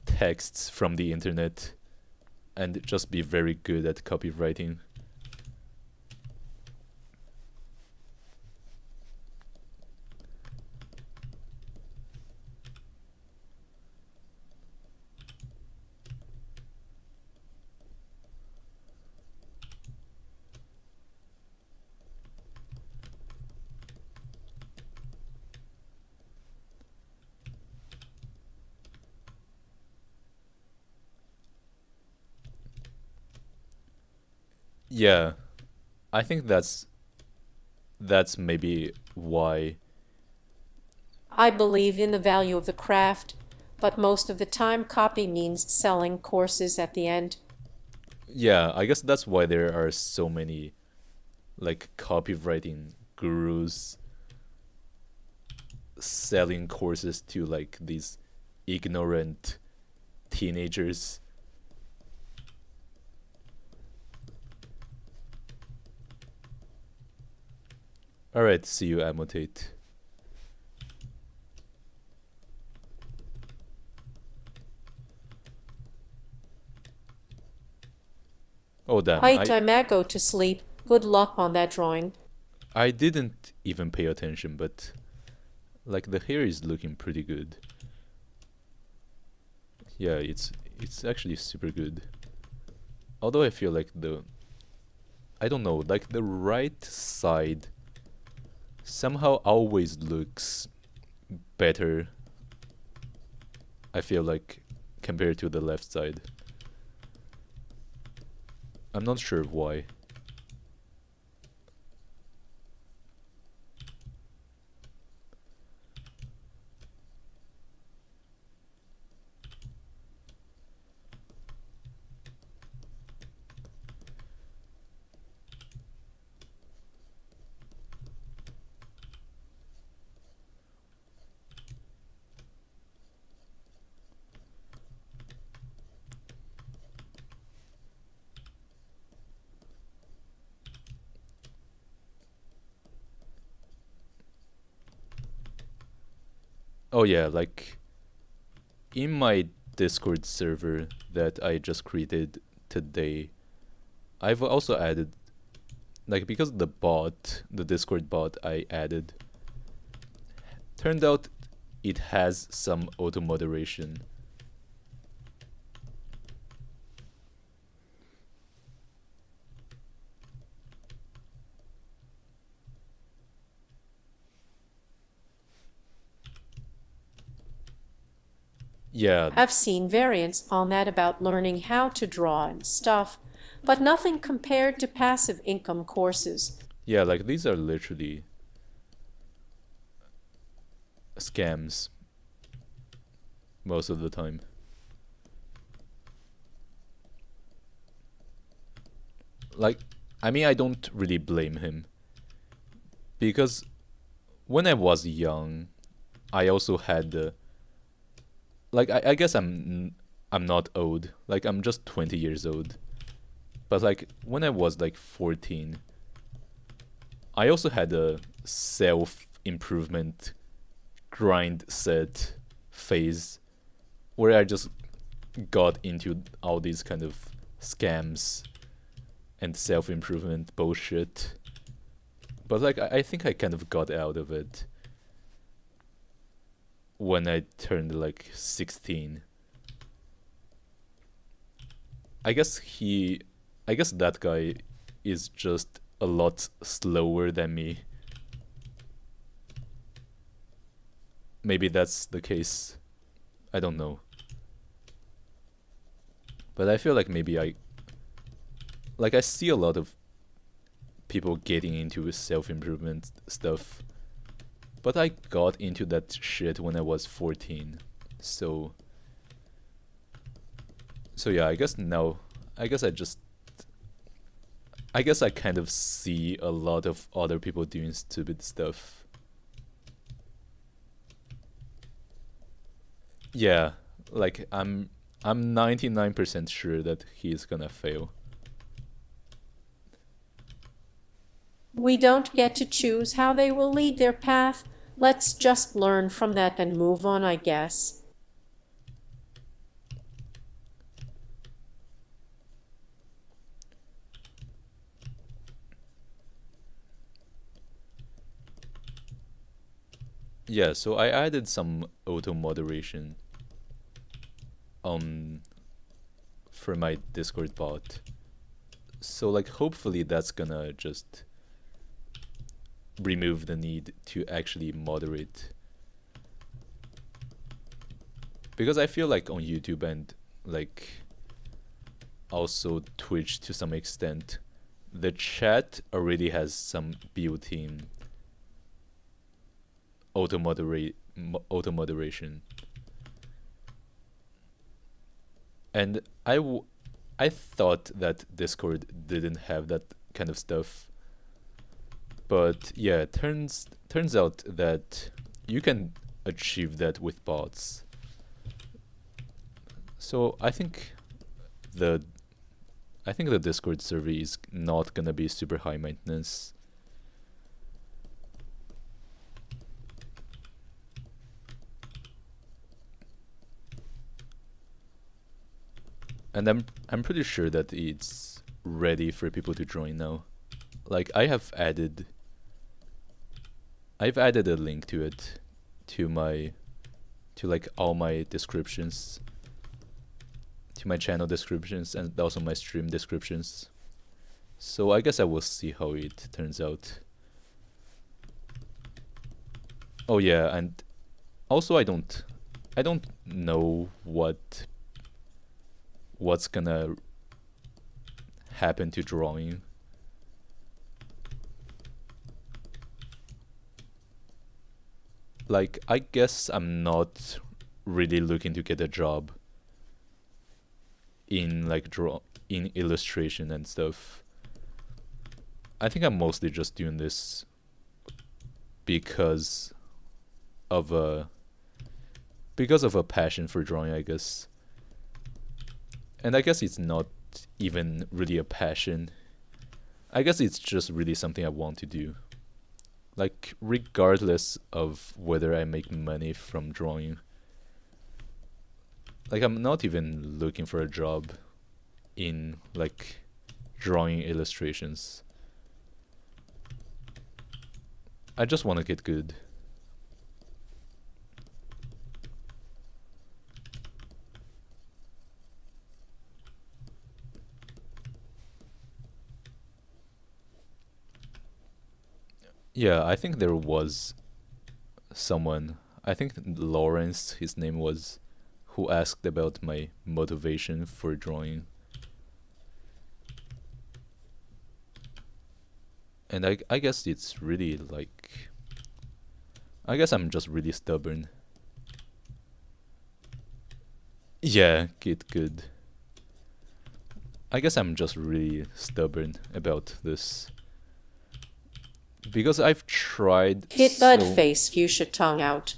texts from the internet and just be very good at copywriting. Yeah, I think that's maybe why. I believe in the value of the craft, but most of the time copy means selling courses at the end. Yeah, I guess that's why there are so many like copywriting gurus selling courses to like these ignorant teenagers. All right, see you, Amotate. Oh damn, Hi, I time go to sleep. Good luck on that drawing. I didn't even pay attention, but like the hair is looking pretty good. Yeah, it's actually super good. Although I feel like I don't know, like the right side somehow always looks better. I feel like compared to the left side. I'm not sure why. Oh yeah, like in my Discord server that I just created today, I've also added, like, because the bot, the Discord bot I added, turned out it has some auto moderation. Yeah, I've seen variants on that about learning how to draw and stuff, but nothing compared to passive income courses. yeah, like these are literally scams most of the time. Like, I mean, I don't really blame him because when I was young, I also had the, like, I guess I'm not old. Like, I'm just 20 years old. But like when I was like 14, I also had a self improvement grind set phase where I just got into all these kind of scams and self improvement bullshit. But like I think I kind of got out of it when I turned like 16. I guess he I guess that guy is just a lot slower than me. Maybe that's the case. I don't know. But I feel like maybe I see a lot of people getting into self-improvement stuff. But I got into that shit when I was 14. So yeah, I guess now I guess I just I guess I kind of see a lot of other people doing stupid stuff. Yeah, like I'm 99% sure that he's gonna fail. We don't get to choose how they will lead their path. Let's just learn from that and move on, I guess. Yeah, so I added some auto moderation um for my Discord bot. So like hopefully that's gonna just remove the need to actually moderate. Because I feel like on YouTube and like also Twitch to some extent, the chat already has some built-in auto moderation, and I thought that Discord didn't have that kind of stuff, but yeah, turns out that you can achieve that with bots. So the I think the Discord server is not gonna be super high maintenance. And I'm pretty sure that it's ready for people to join now. Like I've added a link to it to my to like all my descriptions, to my channel descriptions and also my stream descriptions. So I guess I will see how it turns out. Oh yeah, and also I don't know what's gonna happen to drawing. Like I guess I'm not really looking to get a job in like draw in illustration and stuff. I think I'm mostly just doing this because of a passion for drawing, I guess. And I guess it's not even really a passion. I guess it's just really something I want to do. Like, regardless of whether I make money from drawing, like, I'm not even looking for a job in, like, drawing illustrations. I just want to get good. Yeah, I think there was someone, I think Lawrence, his name was, who asked about my motivation for drawing. And I guess it's really like, I guess I'm just really stubborn. Yeah, get good. I guess I'm just really stubborn about this. Because I've tried Hit bud so... face fuchsia tongue out.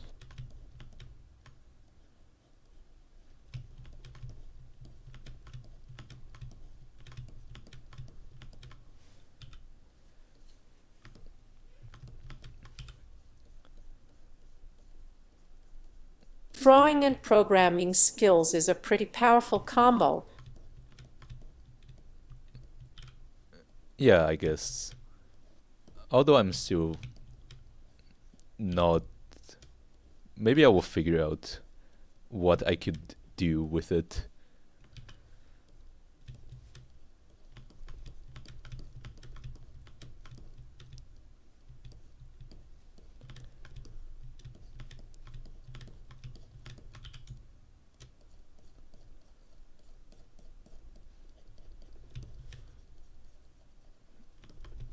Drawing and programming skills is a pretty powerful combo. Yeah, I guess. Although I'm still not... Maybe I will figure out what I could do with it.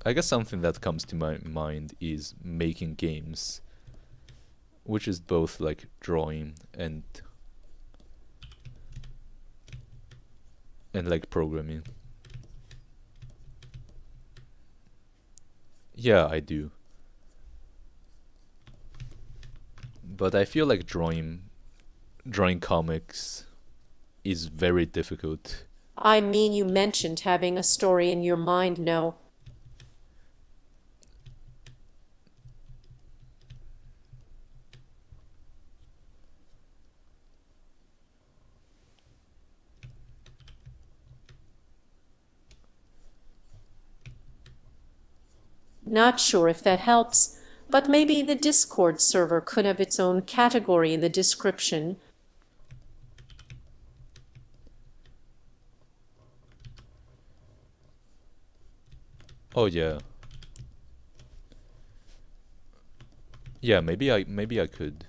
I guess something that comes to my mind is making games, which is both like drawing and like programming. Yeah, I do. But I feel like drawing comics is very difficult. I mean, you mentioned having a story in your mind, no? Not sure if that helps, but maybe the Discord server could have its own category in the description. Oh yeah. Yeah, maybe I could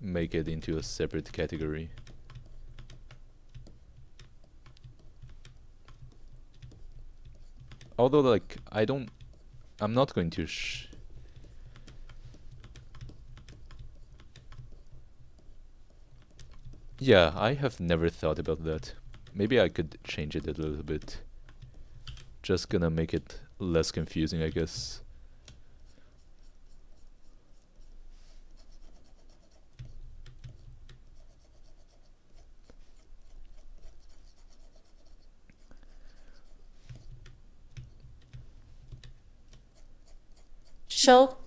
make it into a separate category. Although like I'm not going to Yeah, I have never thought about that. Maybe I could change it a little bit. Just gonna make it less confusing, I guess. Show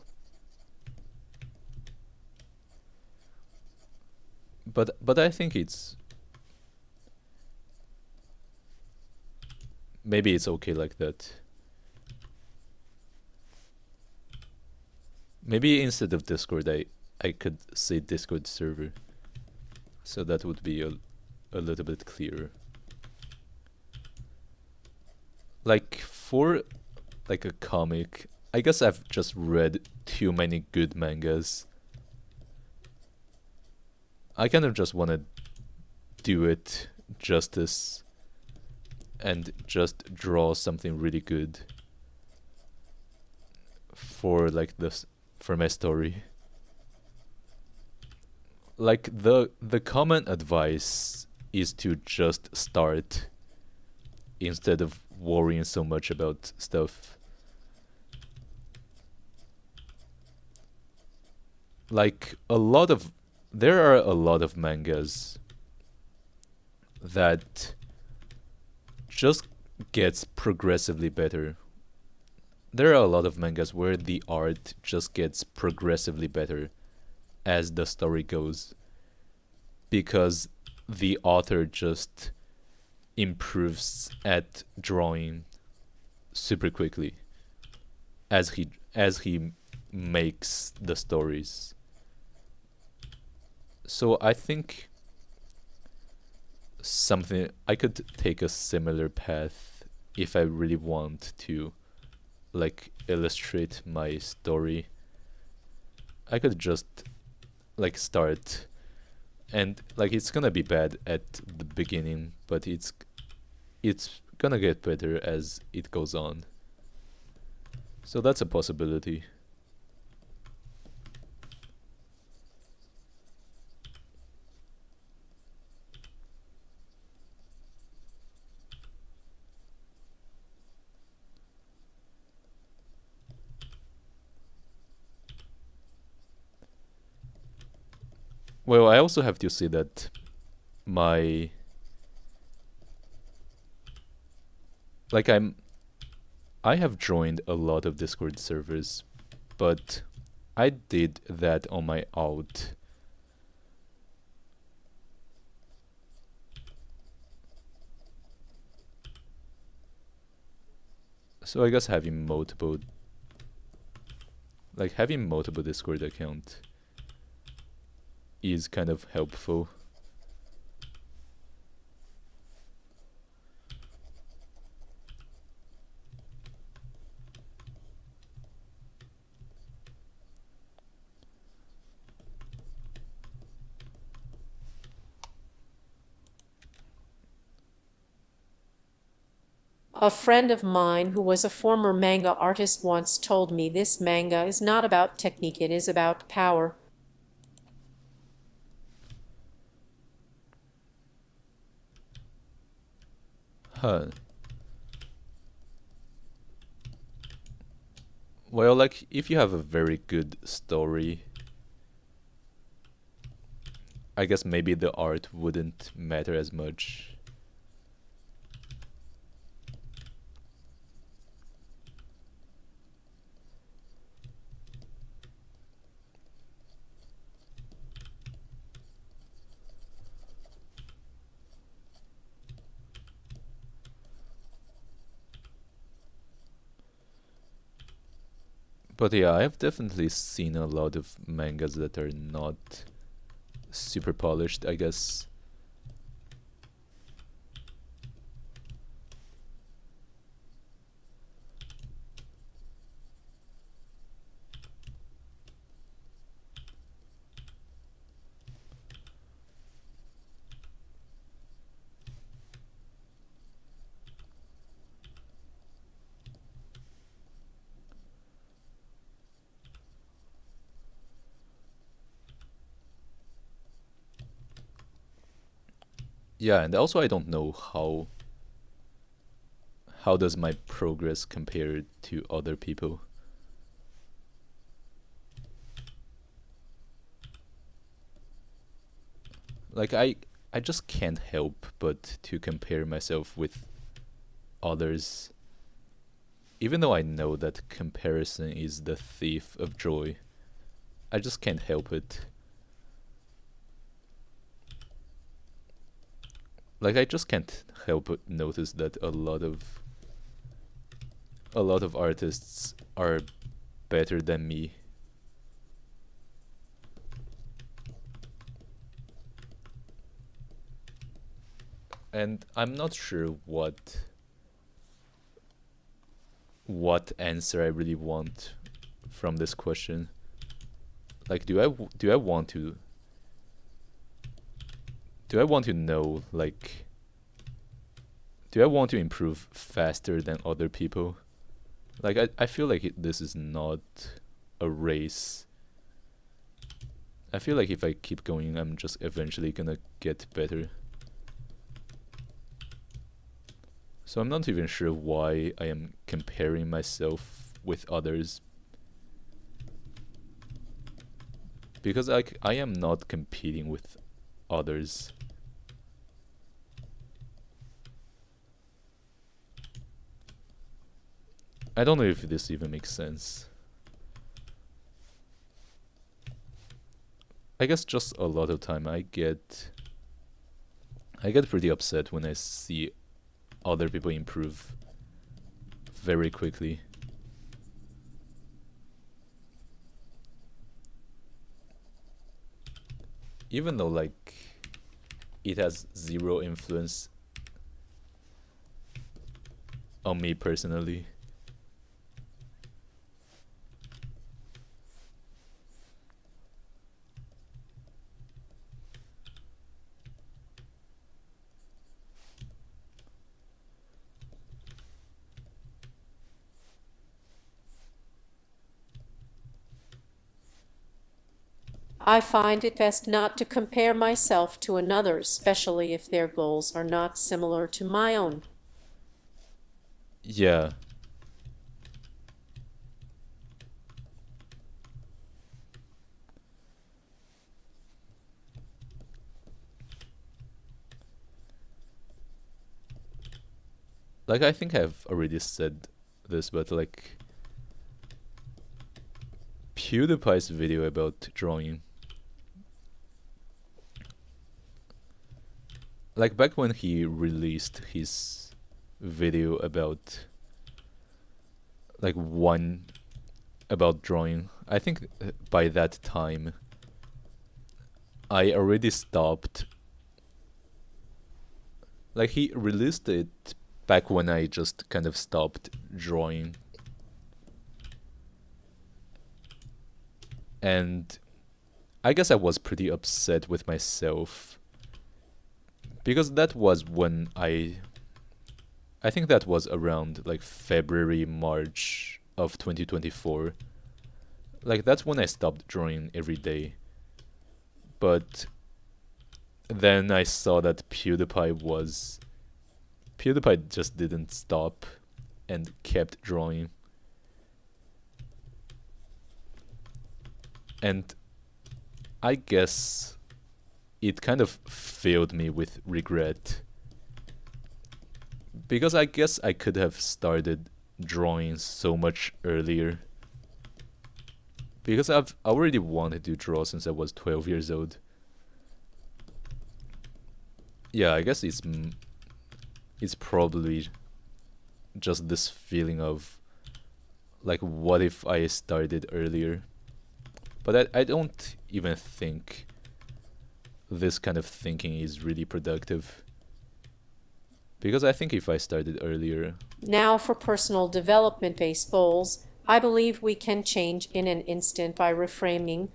But I think maybe it's okay like that. Maybe instead of Discord I could say Discord server. So that would be a little bit clearer. Like for like a comic, I guess I've just read too many good mangas. I kind of just want to do it justice and just draw something really good for like this for my story. Like the common advice is to just start instead of worrying so much about stuff. Like there are a lot of mangas that just gets progressively better there are a lot of mangas where the art just gets progressively better as the story goes because the author just improves at drawing super quickly as he makes the stories. So I think something I could take a similar path if I really want to like illustrate my story. I could just like start and like it's gonna be bad at the beginning, but it's gonna get better as it goes on. So that's a possibility. Well, I also have to say that my like I have joined a lot of Discord servers, but I did that on my out. So I guess having multiple Discord account is kind of helpful. A friend of mine who was a former manga artist once told me this manga is not about technique, it is about power. Huh. Well, like if you have a very good story, I guess maybe the art wouldn't matter as much. But yeah, I've definitely seen a lot of mangas that are not super polished, I guess. Yeah, and also I don't know how does my progress compare to other people. Like I just can't help but to compare myself with others even though I know that comparison is the thief of joy. I just can't help it. Like I just can't help but notice that a lot of artists are better than me. And I'm not sure what answer I really want from this question. Like do I want to know like do I want to improve faster than other people? Like I feel like this is not a race. I feel like if I keep going, I'm just eventually gonna get better. So I'm not even sure why I am comparing myself with others. Because I am not competing with others. I don't know if this even makes sense. I guess just a lot of time I get pretty upset when I see other people improve very quickly. Even though like it has zero influence on me personally. I find it best not to compare myself to another, especially if their goals are not similar to my own. Yeah. Like I think I've already said this, but like PewDiePie's video about drawing, like back when he released his video about like one about drawing, I think by that time I already stopped. Like he released it back when I just kind of stopped drawing. And I guess I was pretty upset with myself because that was when I think that was around like February, March of 2024. Like that's when I stopped drawing every day. But then I saw that PewDiePie just didn't stop and kept drawing. And I guess it kind of filled me with regret. Because I guess I could have started drawing so much earlier. Because I've already wanted to draw since I was 12 years old. Yeah, I guess it's probably just this feeling of like what if I started earlier? But I don't even think this kind of thinking is really productive. Because I think if I started earlier. Now, for personal development based goals, I believe we can change in an instant by reframing.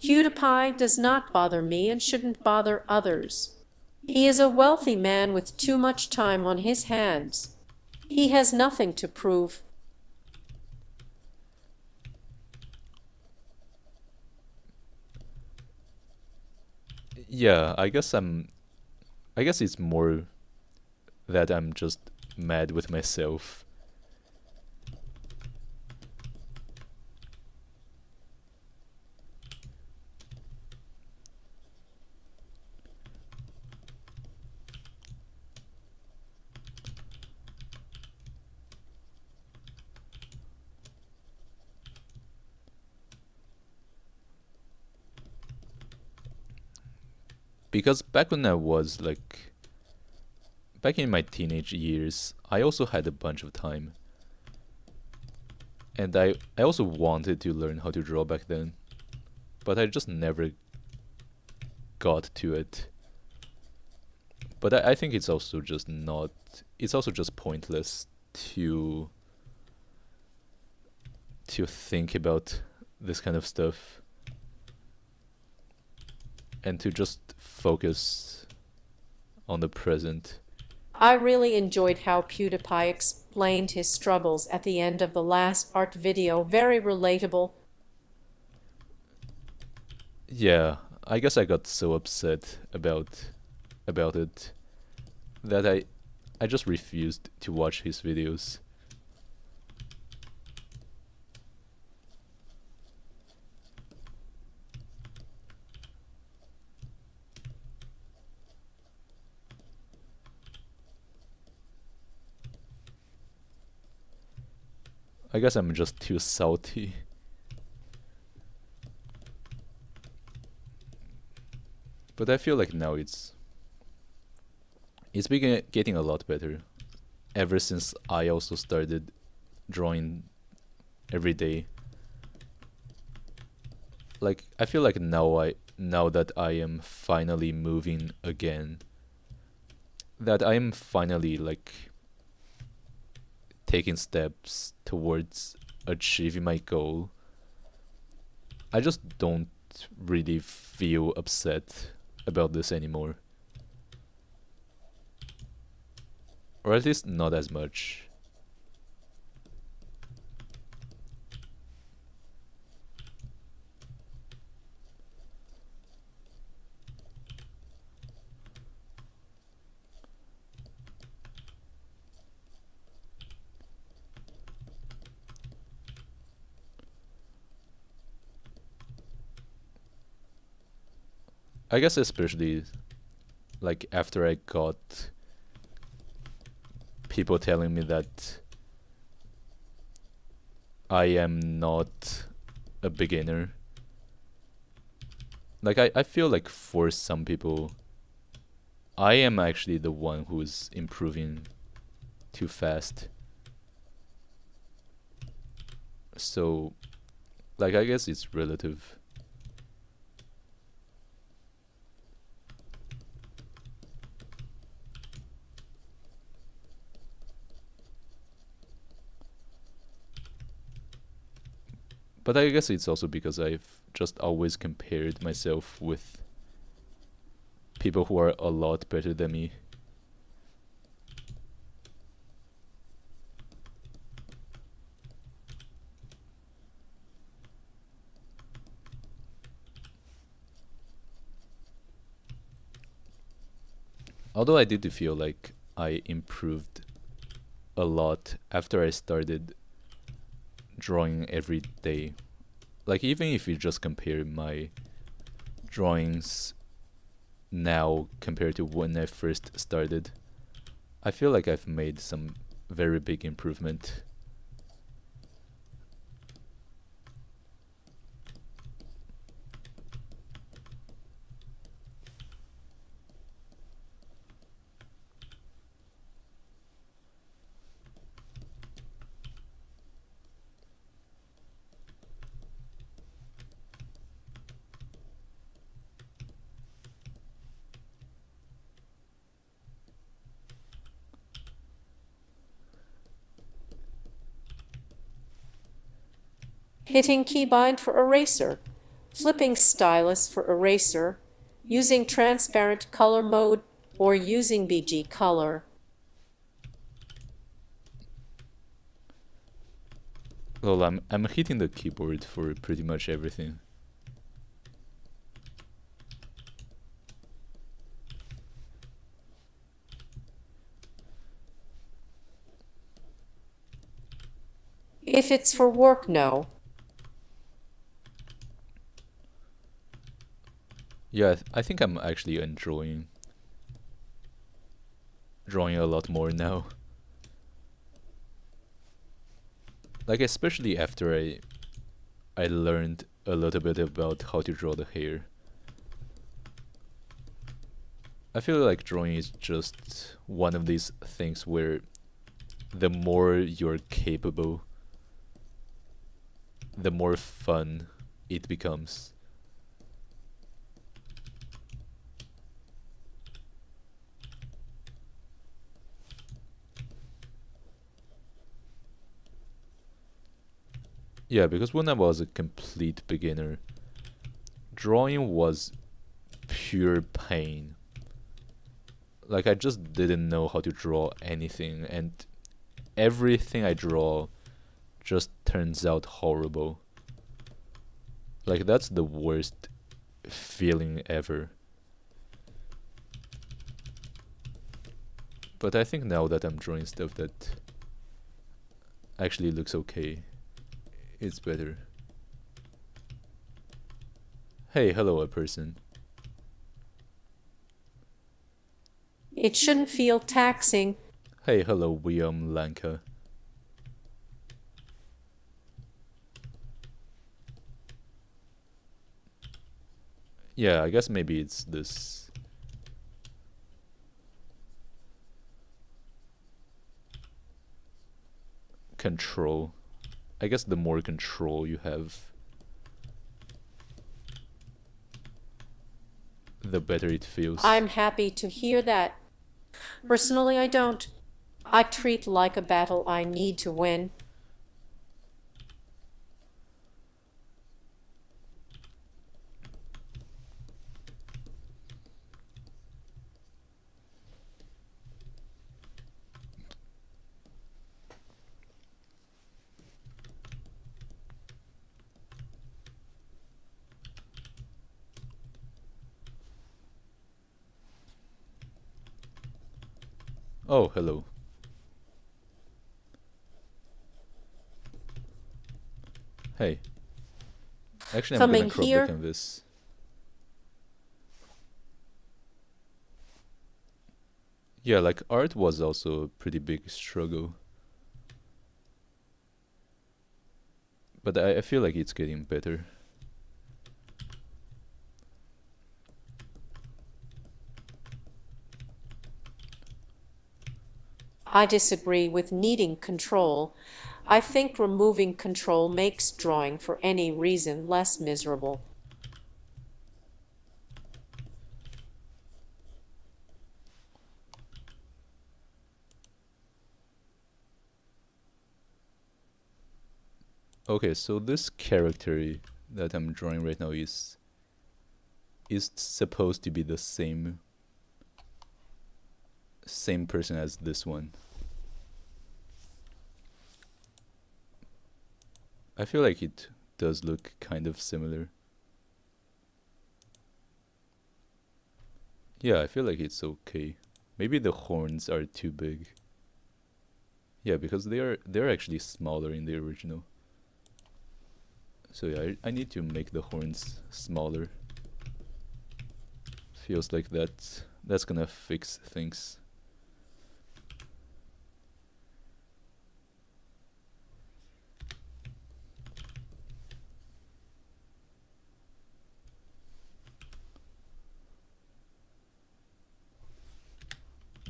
PewDiePie does not bother me and shouldn't bother others. He is a wealthy man with too much time on his hands. He has nothing to prove. Yeah, I guess it's more that I'm just mad with myself. Because back when I was like back in my teenage years, I also had a bunch of time. And I also wanted to learn how to draw back then. But I just never got to it. But I think it's also just not. It's also just pointless to think about this kind of stuff and to just focus on the present. I really enjoyed how PewDiePie explained his struggles at the end of the last art video. Very relatable. Yeah, I guess I got so upset about it that I just refused to watch his videos. I guess I'm just too salty. But I feel like now it's been getting a lot better ever since I also started drawing every day. Like I feel like now that I am finally moving again, that I am finally like taking steps towards achieving my goal. I just don't really feel upset about this anymore. Or at least not as much. I guess especially like after I got people telling me that I am not a beginner. Like I feel like for some people I am actually the one who's improving too fast. So like I guess it's relative. But I guess it's also because I've just always compared myself with people who are a lot better than me. Although I did feel like I improved a lot after I started drawing every day. Like even if you just compare my drawings now compared to when I first started, I feel like I've made some very big improvement. Hitting keybind for eraser, flipping stylus for eraser, using transparent color mode, or using BG color. Well, I'm hitting the keyboard for pretty much everything. If it's for work, no. Yeah, I think I'm actually enjoying drawing a lot more now. Like especially after I learned a little bit about how to draw the hair. I feel like drawing is just one of these things where the more you're capable, the more fun it becomes. Yeah, because when I was a complete beginner, drawing was pure pain. Like, I just didn't know how to draw anything, and everything I draw just turns out horrible. Like, that's the worst feeling ever. But I think now that I'm drawing stuff that actually looks okay, it's better. Hey, hello, a person. It shouldn't feel taxing. Hey, hello, William Lanka. Yeah, I guess maybe it's this control. I guess the more control you have, the better it feels. I'm happy to hear that. Personally, I don't. I treat like a battle I need to win. Oh, hello. Hey. Actually, I'm gonna Coming crop the here, canvas. Yeah, like art was also a pretty big struggle. But I feel like it's getting better. I disagree with needing control. I think removing control makes drawing for any reason less miserable. Okay, so this character that I'm drawing right now is supposed to be the same person as this one. I feel like it does look kind of similar. Yeah, I feel like it's okay. Maybe the horns are too big. Yeah, because they're actually smaller in the original. So yeah, I need to make the horns smaller. Feels like that's gonna fix things.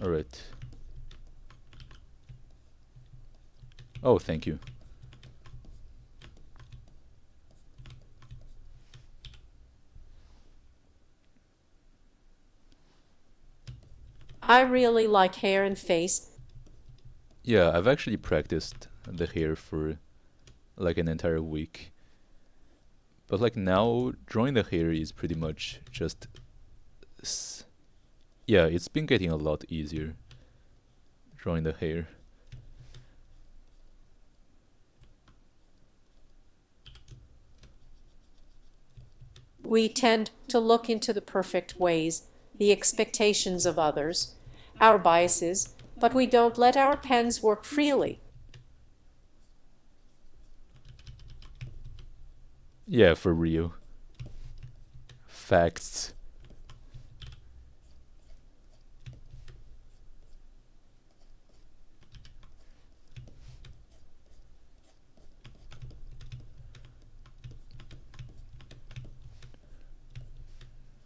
Alright. Oh, thank you. I really like hair and face. Yeah, I've actually practiced the hair for like an entire week. But like now, drawing the hair is pretty much just... Yeah, it's been getting a lot easier. Drawing the hair. We tend to look into the perfect ways, the expectations of others, our biases, but we don't let our pens work freely. Yeah, for real. Facts.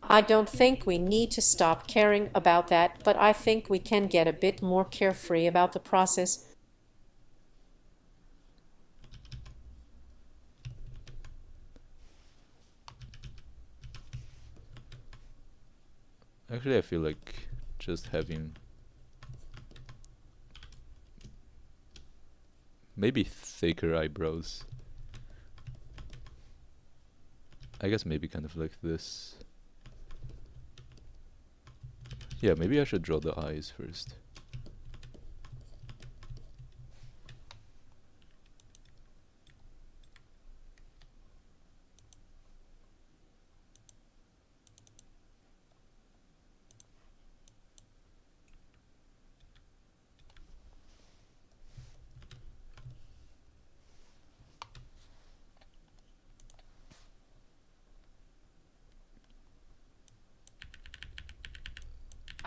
I don't think we need to stop caring about that, but I think we can get a bit more carefree about the process. Actually, I feel like just having maybe thicker eyebrows. I guess maybe kind of like this. Yeah, maybe I should draw the eyes first.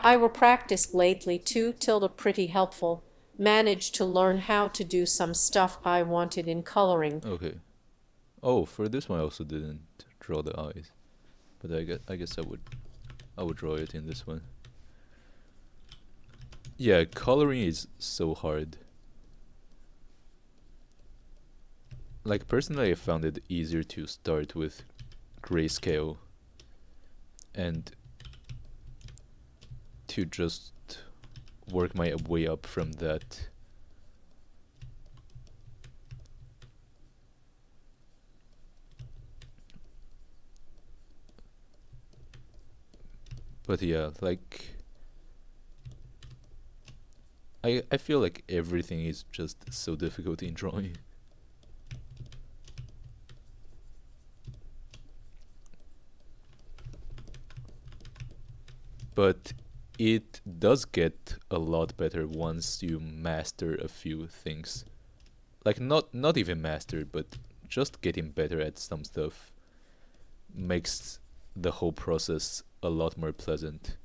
I will practice lately too, tilde pretty helpful. Managed to learn how to do some stuff I wanted in coloring. Okay. Oh, for this one I also didn't draw the eyes, but I guess I would draw it in this one. Yeah, coloring is so hard. Like personally, I found it easier to start with grayscale and to just work my way up from that. But yeah, like I feel like everything is just so difficult in drawing. But it does get a lot better once you master a few things. Like not even master, but just getting better at some stuff makes the whole process a lot more pleasant.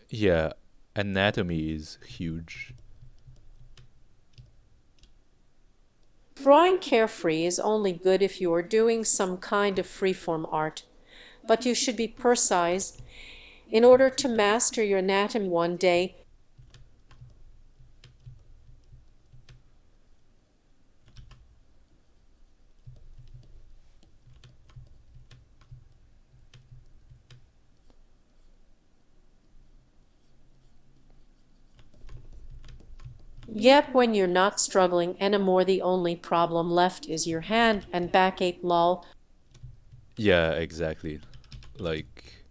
Yeah, anatomy is huge. Drawing carefree is only good if you are doing some kind of freeform art, but you should be precise in order to master your anatomy one day. Yet when you're not struggling anymore, the only problem left is your hand and backache lol. Yeah, exactly. Like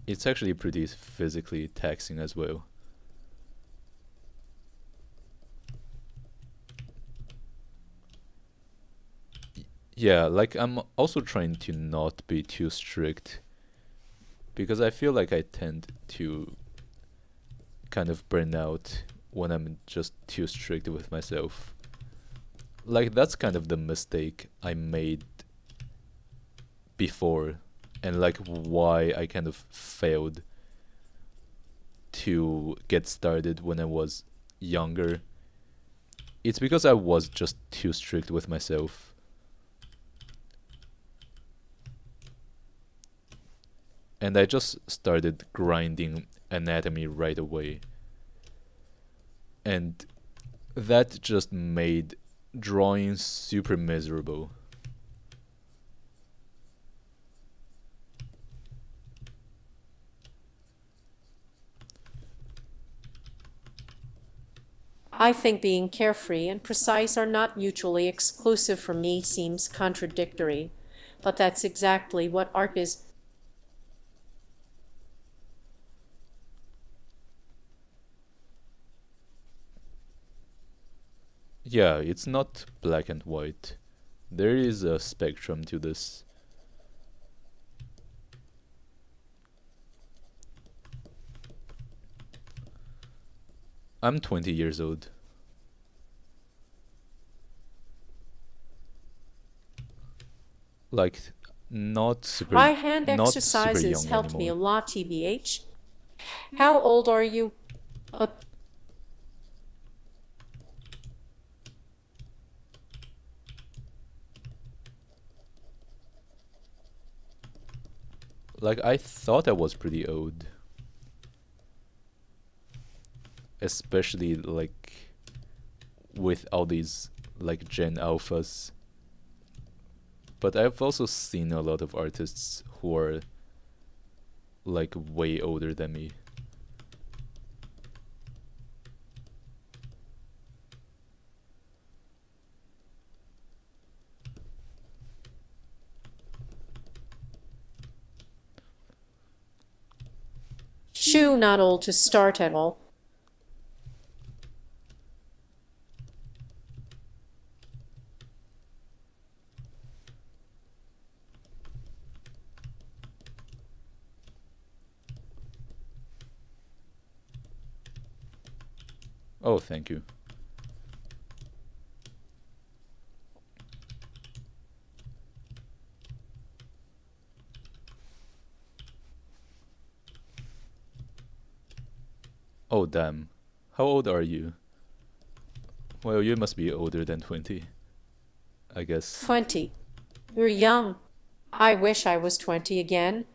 it's actually pretty physically taxing as well. Yeah, like I'm also trying to not be too strict because I feel like I tend to kind of burn out when I'm just too strict with myself. Like that's kind of the mistake I made before and like why I kind of failed to get started when I was younger. It's because I was just too strict with myself. And I just started grinding anatomy right away. And that just made drawing super miserable. I think being carefree and precise are not mutually exclusive for me seems contradictory, but that's exactly what art is. Yeah, it's not black and white. There is a spectrum to this. I'm 20 years old. Like not super My hand not super exercises young helped me a anymore. lot, tbh. How old are you? Uh, Like, I thought I was pretty old, especially like with all these like Gen Alphas. But I've also seen a lot of artists who are like way older than me. Shoo, not old to start at all. Oh, thank you. Oh, damn. How old are you? Well, you must be older than 20, I guess. 20. You're young. I wish I was 20 again.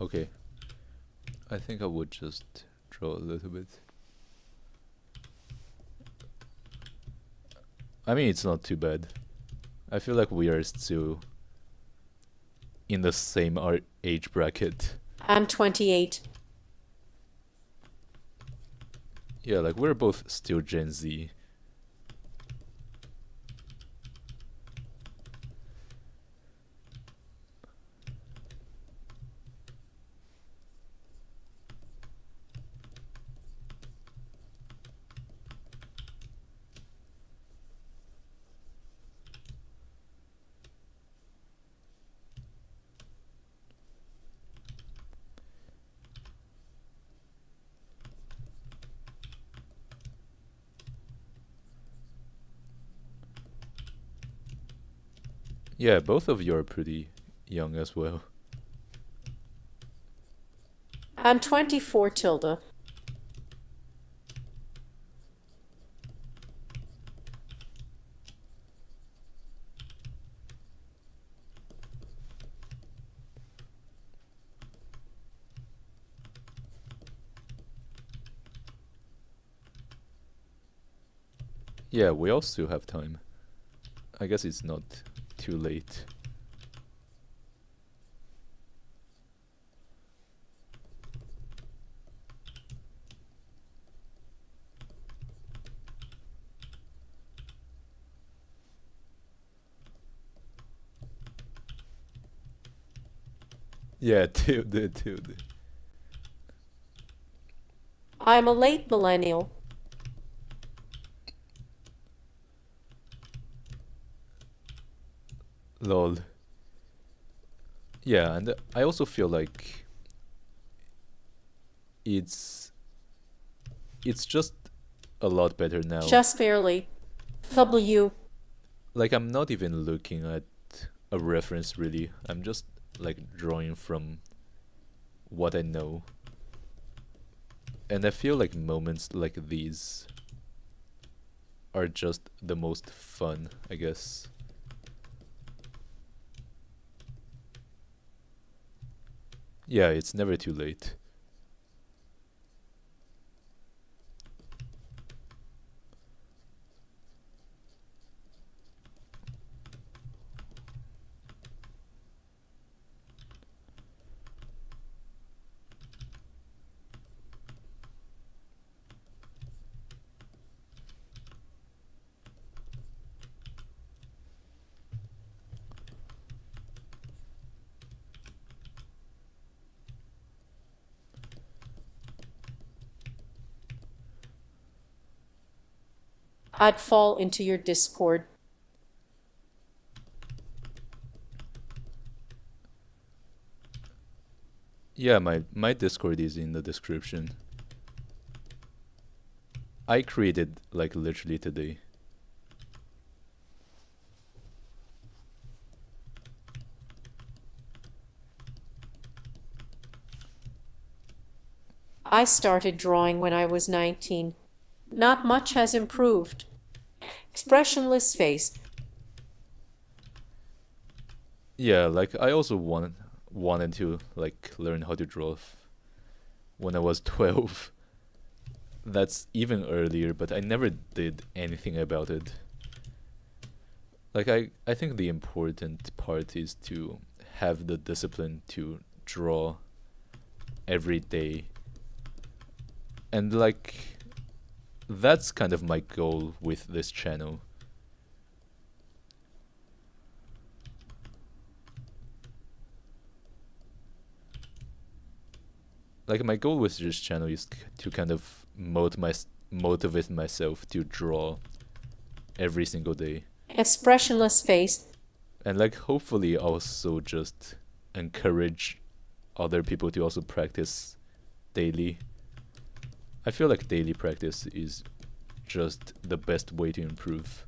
Okay. I think I would just draw a little bit. I mean, it's not too bad. I feel like we are still in the same age bracket. I'm 28. Yeah, like we're both still Gen Z. Yeah, both of you are pretty young as well. I'm 24, Tilda. Yeah, we all still have time. I guess it's not too late. Yeah, tilde. I'm a late millennial. Lol. Yeah, and I also feel like it's it's just a lot better now. Just barely. W. Like I'm not even looking at a reference really. I'm just like drawing from what I know. And I feel like moments like these are just the most fun, I guess. Yeah, it's never too late. I'd fall into your Discord. Yeah, my Discord is in the description. I created like literally today. I started drawing when I was 19. Not much has improved. Expressionless face. Yeah, like I also wanted to like learn how to draw when I was 12. That's even earlier, but I never did anything about it. Like I think the important part is to have the discipline to draw every day. And like that's kind of my goal with this channel. Like my goal with this channel is to kind of motivate myself to draw every single day. Expressionless face. And like hopefully also just encourage other people to also practice daily. I feel like daily practice is just the best way to improve.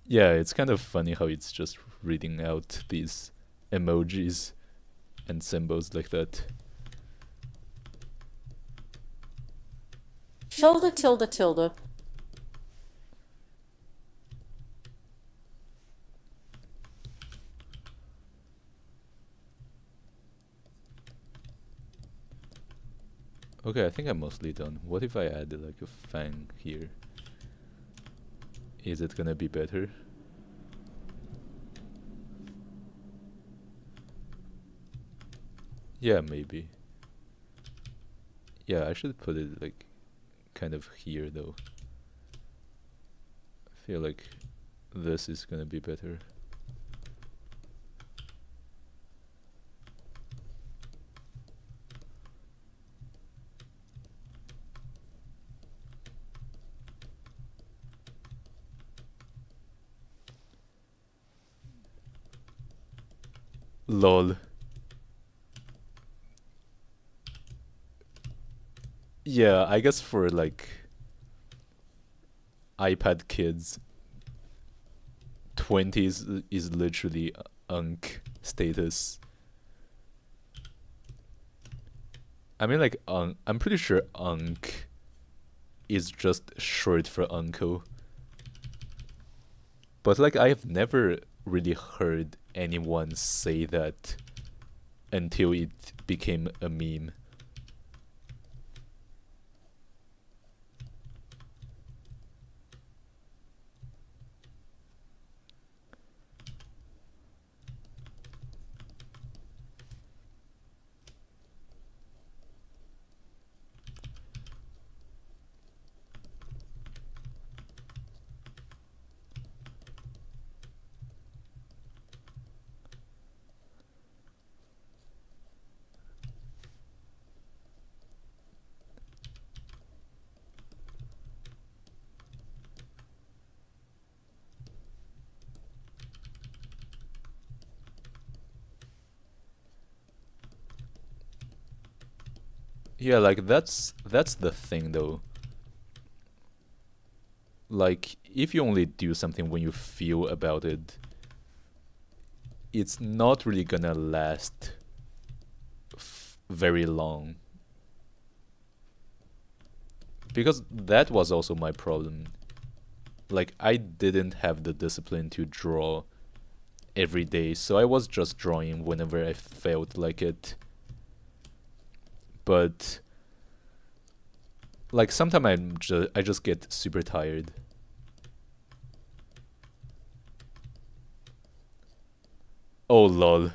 Yeah, it's kind of funny how it's just reading out these emojis and symbols like that. Tilde, tilde, tilde. Okay, I think I'm mostly done. What if I added like a fang here? Is it gonna be better? Yeah, maybe. Yeah, I should put it like kind of here though. I feel like this is gonna be better. Lol. Yeah, I guess for like iPad kids, 20s is literally unk status. I mean, like, I'm pretty sure unk is just short for uncle. But, like, I've never really heard anyone say that until it became a meme. Yeah, like, that's the thing, though. Like, if you only do something when you feel about it, it's not really gonna last very long. Because that was also my problem. Like, I didn't have the discipline to draw every day, so I was just drawing whenever I felt like it. But like sometimes I just get super tired. Oh lol.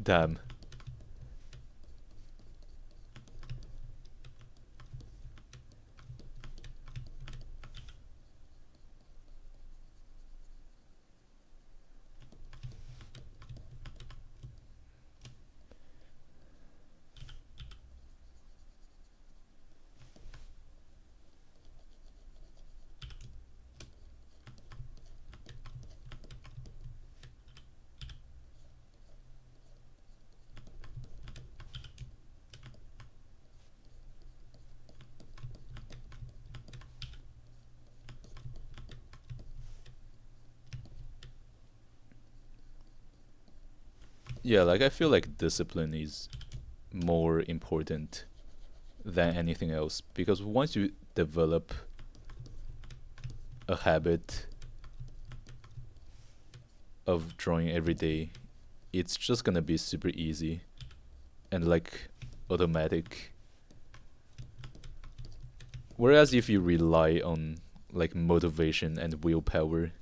Damn. Yeah, like I feel like discipline is more important than anything else, because once you develop a habit of drawing every day, it's just gonna be super easy and like automatic. Whereas if you rely on like motivation and willpower,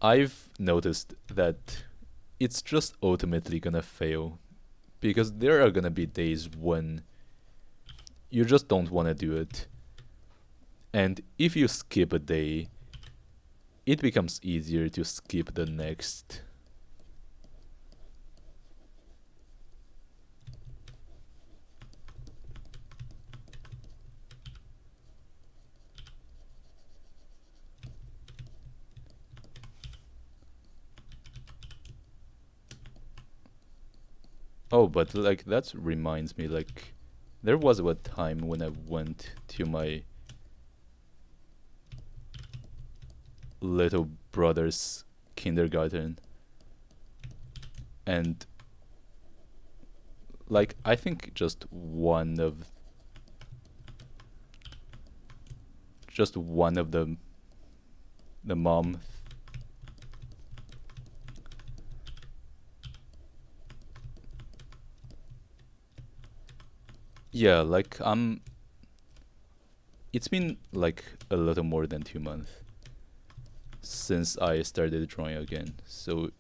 I've noticed that it's just ultimately gonna fail, because there are gonna be days when you just don't want to do it. And if you skip a day, it becomes easier to skip the next. Oh, but like that reminds me, like there was a time when I went to my little brother's kindergarten, and like I think just one of the mom. Yeah, like it's been like a little more than 2 months since I started drawing again, so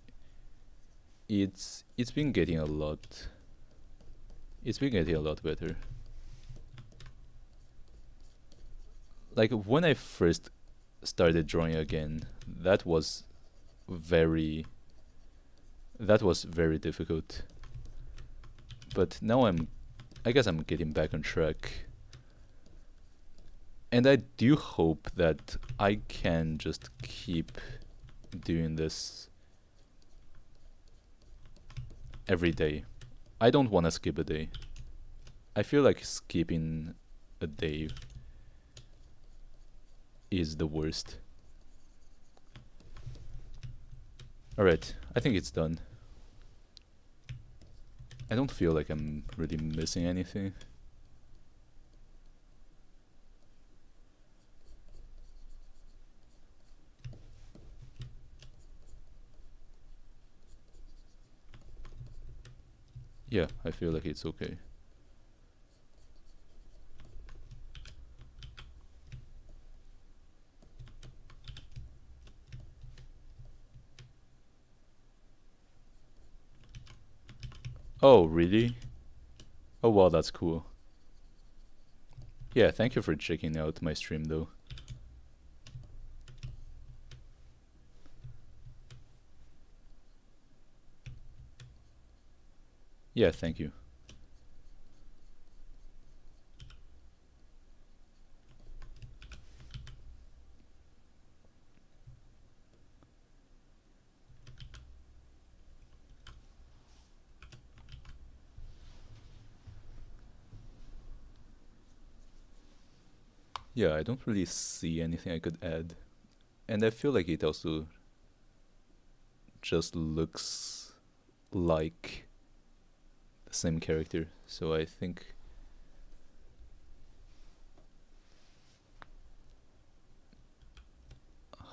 it's been getting a lot. It's been getting a lot better. Like when I first started drawing again, that was very that was very difficult. But now I guess I'm getting back on track. And I do hope that I can just keep doing this every day. I don't want to skip a day. I feel like skipping a day is the worst. Alright, I think it's done. I don't feel like I'm really missing anything. Yeah, I feel like it's okay. Oh, really? Oh, wow, that's cool. Yeah, thank you for checking out my stream though. Yeah, thank you. Yeah, I don't really see anything I could add. And I feel like it also just looks like the same character. So I think...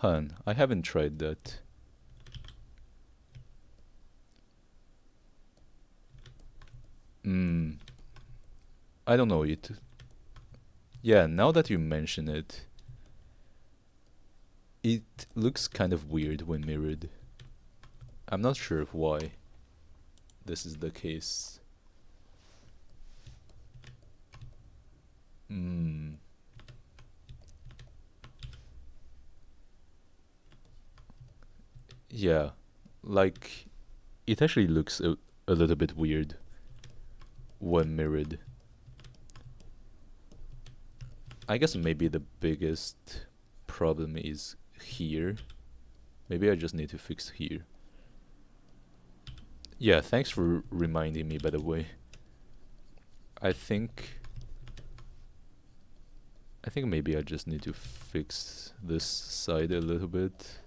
Hun, I haven't tried that. Hmm. I don't know it. Yeah, now that you mention it, it looks kind of weird when mirrored. I'm not sure why this is the case. Hmm. Yeah, like it actually looks a little bit weird when mirrored. I guess maybe the biggest problem is here. Maybe I just need to fix here. Yeah, thanks for reminding me, by the way. I think I think maybe I just need to fix this side a little bit.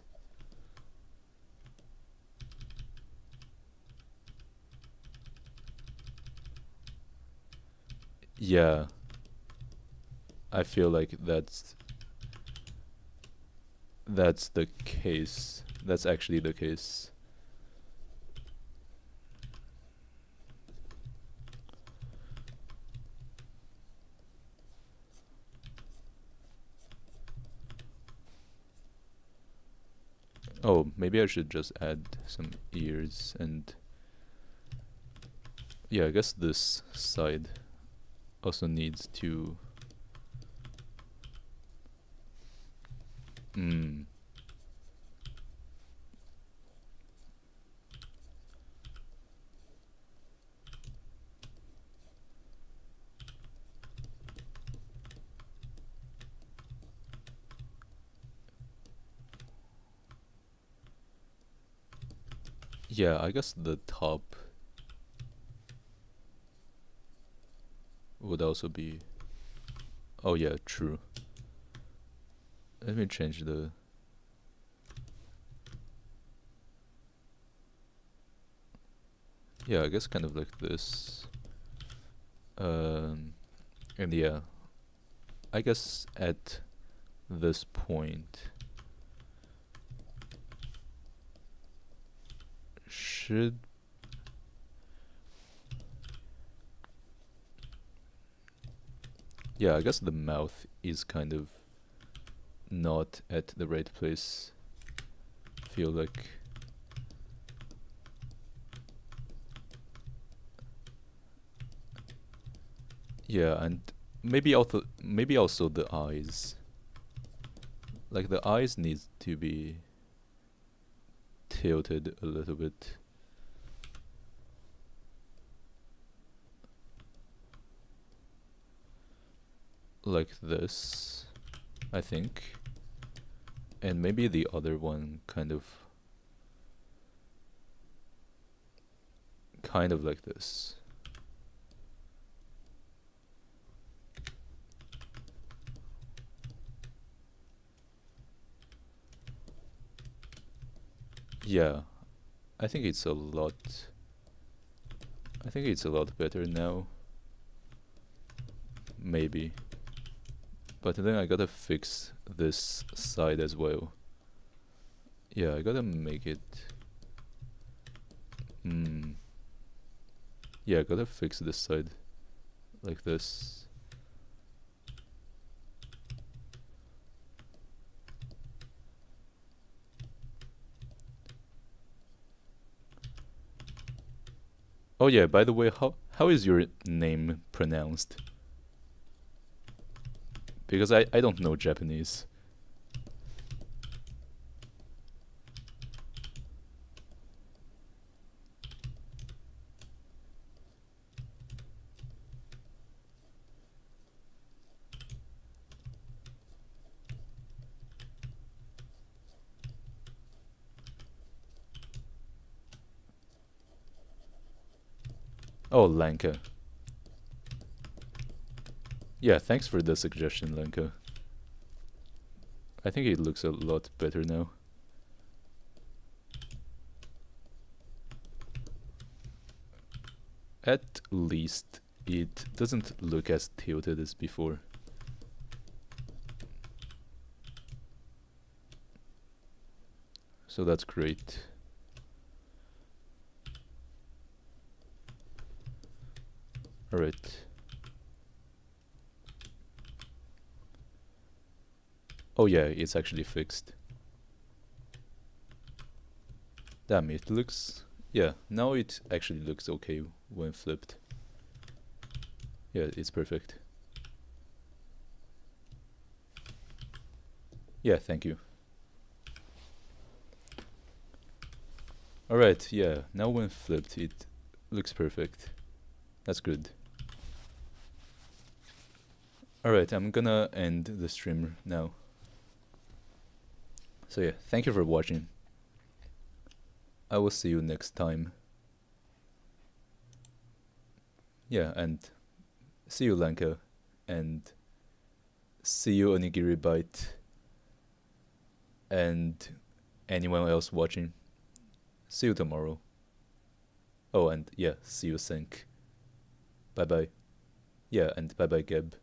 Yeah, I feel like that's the case. That's actually the case. Oh, maybe I should just add some ears and yeah, I guess this side also needs to mm, yeah, I guess the top would also be oh yeah, true. Let me change the yeah, I guess kind of like this. And yeah, I guess at this point should yeah, I guess the mouth is kind of not at the right place. Feel like yeah, and maybe also the eyes. Like the eyes needs to be tilted a little bit. Like this, I think. And maybe the other one kind of like this. Yeah, I think it's a lot better now. Maybe. But then I gotta fix this side as well. Yeah, I gotta make it yeah, I gotta fix this side like this. Oh yeah, by the way, how is your name pronounced? Because I don't know Japanese. Oh, Lanka. Yeah, thanks for the suggestion, Lanka. I think it looks a lot better now. At least it doesn't look as tilted as before. So that's great. Alright. Oh yeah, it's actually fixed. Damn, it looks... Yeah, now it actually looks okay when flipped. Yeah, it's perfect. Yeah, thank you. Alright, yeah, now when flipped it looks perfect. That's good. Alright, I'm gonna end the stream now. So yeah, thank you for watching. I will see you next time. Yeah, and see you Lanka, and see you Onigiri Bite, and anyone else watching. See you tomorrow. Oh, and yeah, see you Sync. Bye bye. Yeah, and bye bye Geb.